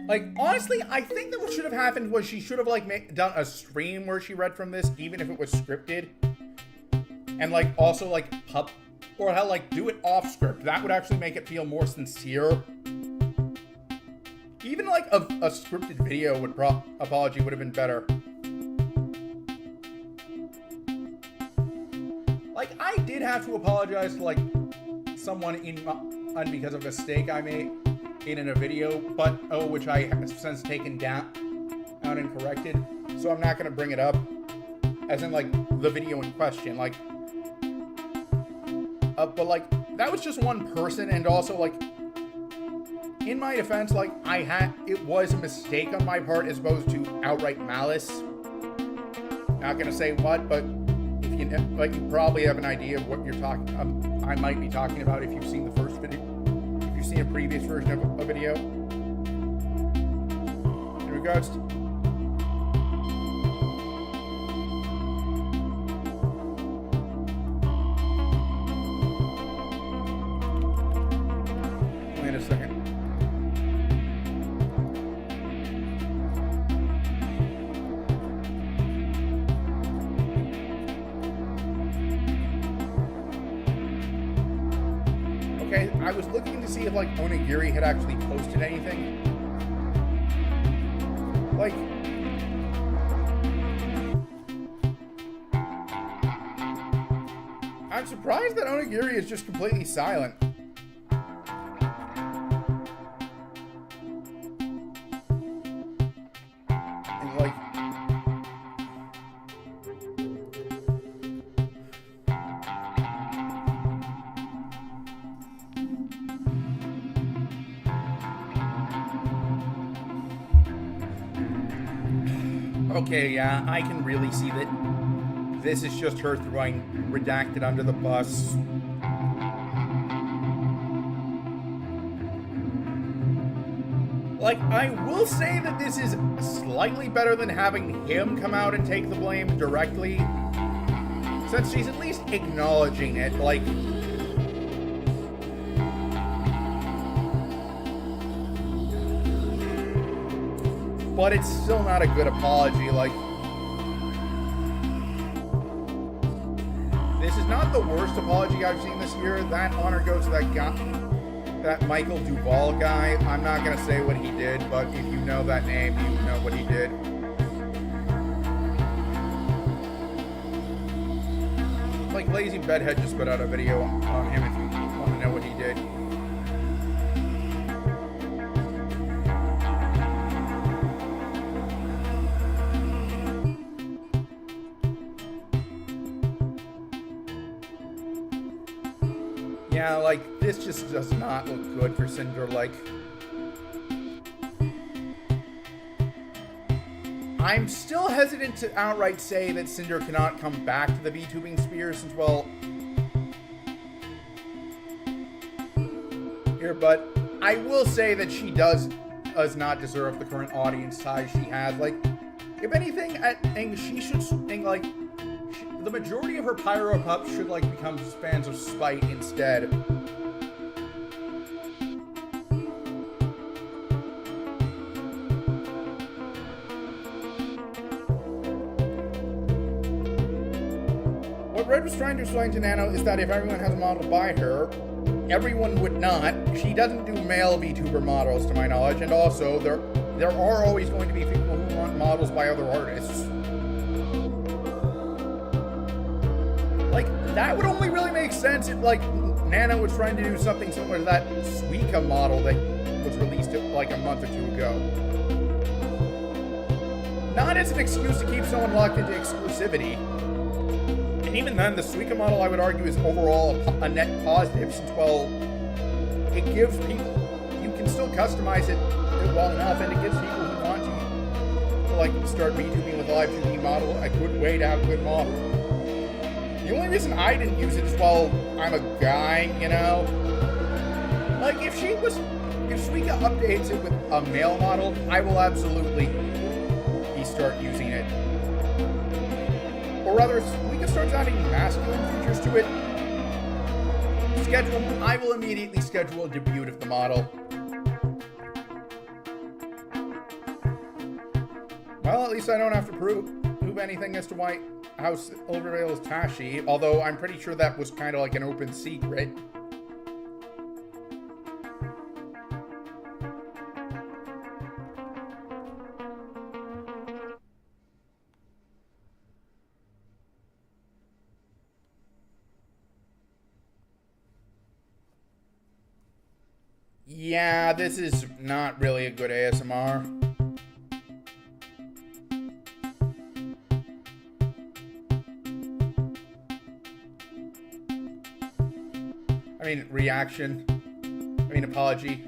like, honestly, I think that what should have happened was she should have like done a stream where she read from this, even if it was scripted, and like also like or hell, like do it off script. That would actually make it feel more sincere. Even like a scripted video apology would have been better. Like, I did have to apologize to like someone because of a mistake I made in a video, but which I have since taken down and corrected. So I'm not gonna bring it up, as in like the video in question. Like, but like that was just one person, and also like in my defense, like it was a mistake on my part as opposed to outright malice. Not gonna say what, but if you like, you probably have an idea of what you're talking. I might be talking about if you've seen the first video. Seen a previous version of a video. In regards to wait a second. Okay, I was looking to see if like Onigiri had actually posted anything. Like, I'm surprised that Onigiri is just completely silent. And like, okay, yeah, I can really see that this is just her throwing Redacted under the bus. Like, I will say that this is slightly better than having him come out and take the blame directly, since she's at least acknowledging it. Like, but it's still not a good apology. Like, this is not the worst apology I've seen this year. That honor goes to that guy, that Michael Duvall guy. I'm not gonna say what he did, but if you know that name, you know what he did. like Lazy Bedhead just put out a video on him if you want to know what he did. Yeah, like, this just does not look good for Sinder. Like, I'm still hesitant to outright say that Sinder cannot come back to the VTubing sphere since, well, here, but I will say that she does not deserve the current audience size she has. Like, if anything, I think she should, like, the majority of her Pyro Pups should, like, become fans of Spite instead. What Red was trying to explain to Nano is that if everyone has a model by her, everyone would not. She doesn't do male VTuber models, to my knowledge, and also there are always going to be people who want models by other artists. Like, that would only really make sense if, like, Nana was trying to do something similar to that Suika model that was released, like, a month or two ago. Not as an excuse to keep someone locked into exclusivity. And even then, the Suika model, I would argue, is overall a net positive, since, well, it gives people, you can still customize it well enough, and it gives people who want to like, start VTubing with a live 2D model a good way to have a good model. The only reason I didn't use it is, well, I'm a guy, you know? Like, if Suika updates it with a male model, I will absolutely start using it. Or rather, if Suika starts adding masculine features to it, I will immediately schedule a debut of the model. Well, at least I don't have to prove anything as to how Silvervale is Tashi, although I'm pretty sure that was kind of like an open secret. Yeah, this is not really a good ASMR. I mean, reaction. I mean, apology.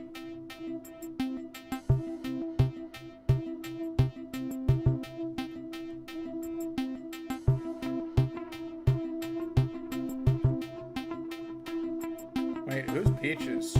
Wait, who's Peaches?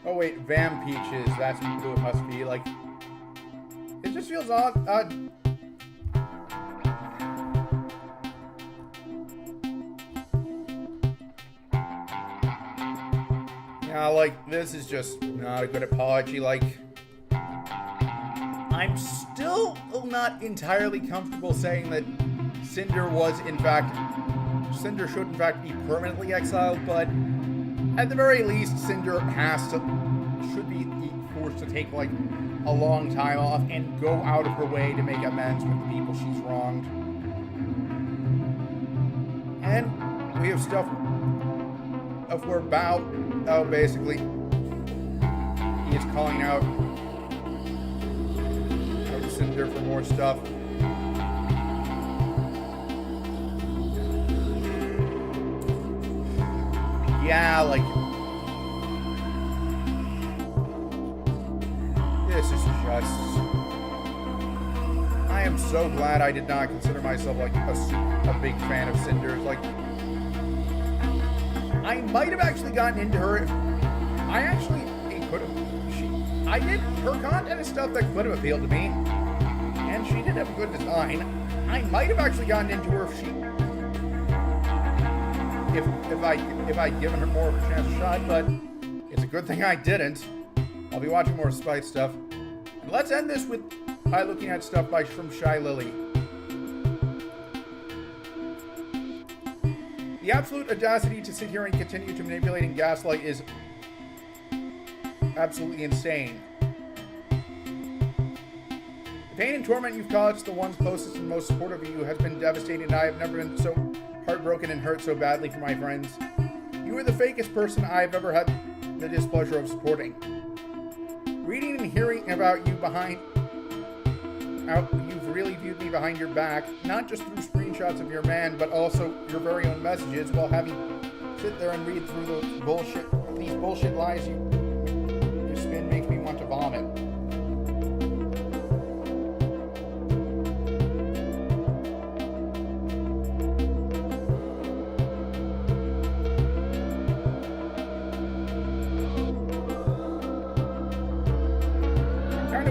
Oh wait, Vam Peaches, that's who it must be. Like, it just feels odd. Yeah, like, this is just not a good apology. Like, I'm still not entirely comfortable saying that Sinder should in fact be permanently exiled, but at the very least, Sinder should be forced to take, like, a long time off and go out of her way to make amends with the people she's wronged. And we have stuff of where basically, he is calling out Cinder for more stuff. Yeah, like, this is just, I am so glad I did not consider myself like a big fan of Cinder's. Like, I might have actually gotten into her if it could have, I did, her content is stuff that could have appealed to me, and she did have a good design. I might have actually gotten into her if I'd given her more of a chance to shot, but it's a good thing I didn't. I'll be watching more Spite stuff. And let's end this by looking at stuff from Shy Lily. The absolute audacity to sit here and continue to manipulate and gaslight is absolutely insane. The pain and torment you've caused the ones closest and most supportive of you has been devastating, and I have never been so heartbroken and hurt so badly for my friends. You are the fakest person I have ever had the displeasure of supporting. Reading and hearing about you you've really viewed me behind your back, not just through screenshots of your man, but also your very own messages, while having sit there and read through these bullshit lies you spin makes me want to vomit.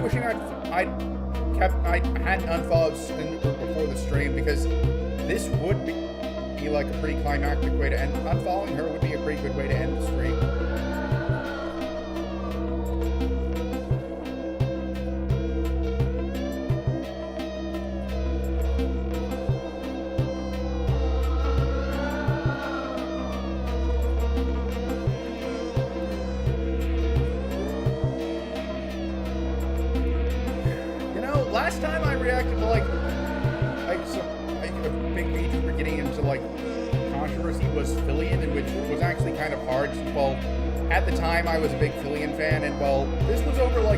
Wishing I hadn't unfollowed Cinder before the stream, because this would be like a pretty climactic way to end. Unfollowing her would be a pretty good way to end the stream. Last time I reacted to a big VTuber getting into controversy was Fillion, and which was actually kind of hard. Well, at the time I was a big Fillion fan, and this was over her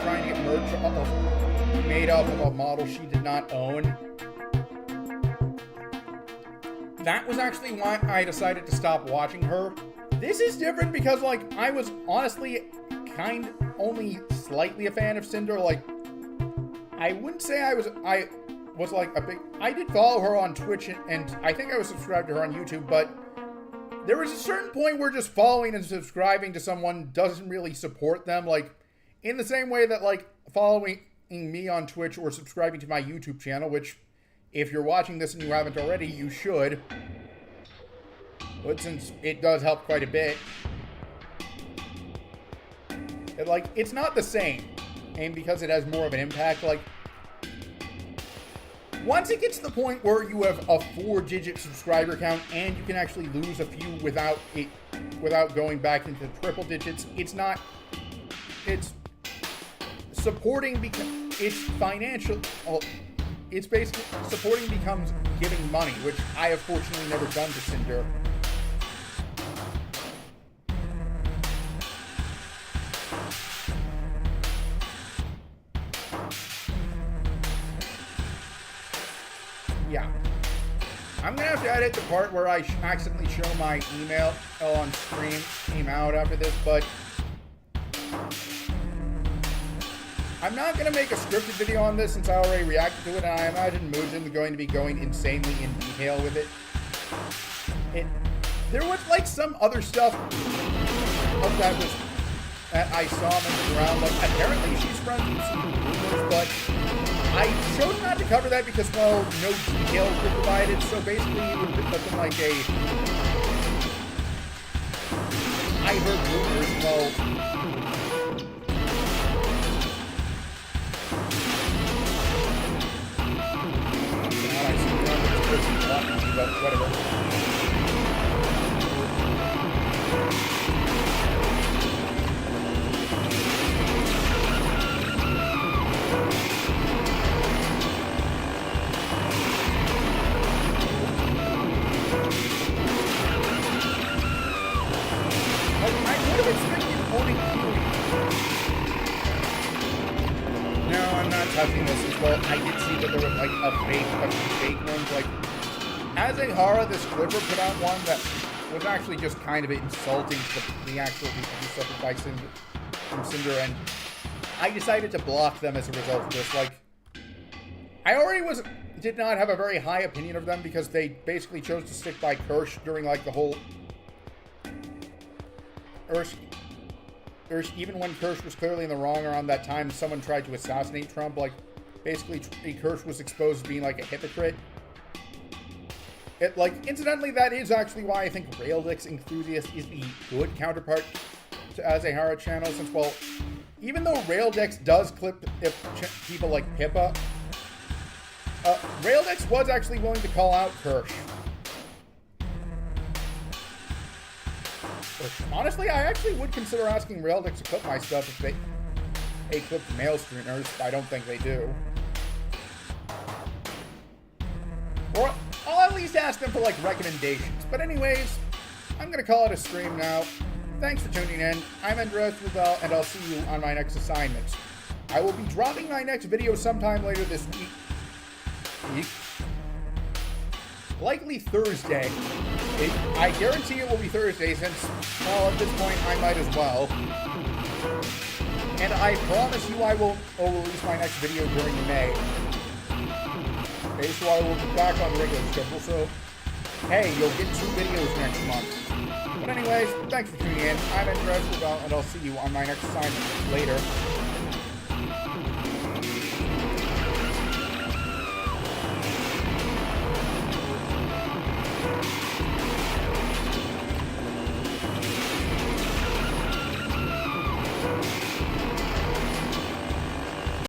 trying to get merch made off of a model she did not own. That was actually why I decided to stop watching her. This is different because I was honestly only slightly a fan of Cinder. I wouldn't say I was a big... I did follow her on Twitch, and I think I was subscribed to her on YouTube, but there was a certain point where just following and subscribing to someone doesn't really support them, in the same way that, following me on Twitch or subscribing to my YouTube channel, which, if you're watching this and you haven't already, you should. But since it does help quite a bit, it's not the same. And because it has more of an impact, once it gets to the point where you have a 4-digit subscriber count and you can actually lose a few without going back into triple digits, it's supporting because it's financial. It's basically supporting becomes giving money, which I have fortunately never done to Cinder. Yeah. I'm gonna have to edit the part where I accidentally show my email on stream out after this, but I'm not gonna make a scripted video on this since I already reacted to it, and I imagine Mujin is going to be going insanely in detail with it. There was some other stuff that I saw moving around. Apparently she's friends with some rumors, but I chose not to cover that because, no details were provided. So basically, it would be something like I heard rumors, whatever. No, I'm not touching this as well. I did see that there was a few fake ones. As a Hara, this Clipper put out one that was actually just kind of insulting to the actual people who suffered by from Sinder, and I decided to block them as a result of this. Like, I already did not have a very high opinion of them because they basically chose to stick by Kirsch during, like, the whole... even when Kirsch was clearly in the wrong around that time, someone tried to assassinate Trump. Like, basically, Kirsch was exposed as being, like, a hypocrite. Incidentally, that is actually why I think Raildix Enthusiast is the good counterpart to Azehara channel, since, well, even though Raildix does clip people like Pippa, Raildix was actually willing to call out Kirsch. Which, honestly, I actually would consider asking Raildix to clip my stuff if they clip male streamers. I don't think they do. Or I'll at least ask them for, like, recommendations. But anyways, I'm gonna call it a stream now. Thanks for tuning in. I'm Andres Rubel, and I'll see you on my next assignment. I will be dropping my next video sometime later this week. Likely Thursday. I guarantee it will be Thursday since, well, at this point, I might as well. And I promise you I will release my next video during May. Okay, so I will be back on the regular schedule, so hey, you'll get 2 videos next month. But anyways, thanks for tuning in. I'm Andres Rubel, and I'll see you on my next assignment later.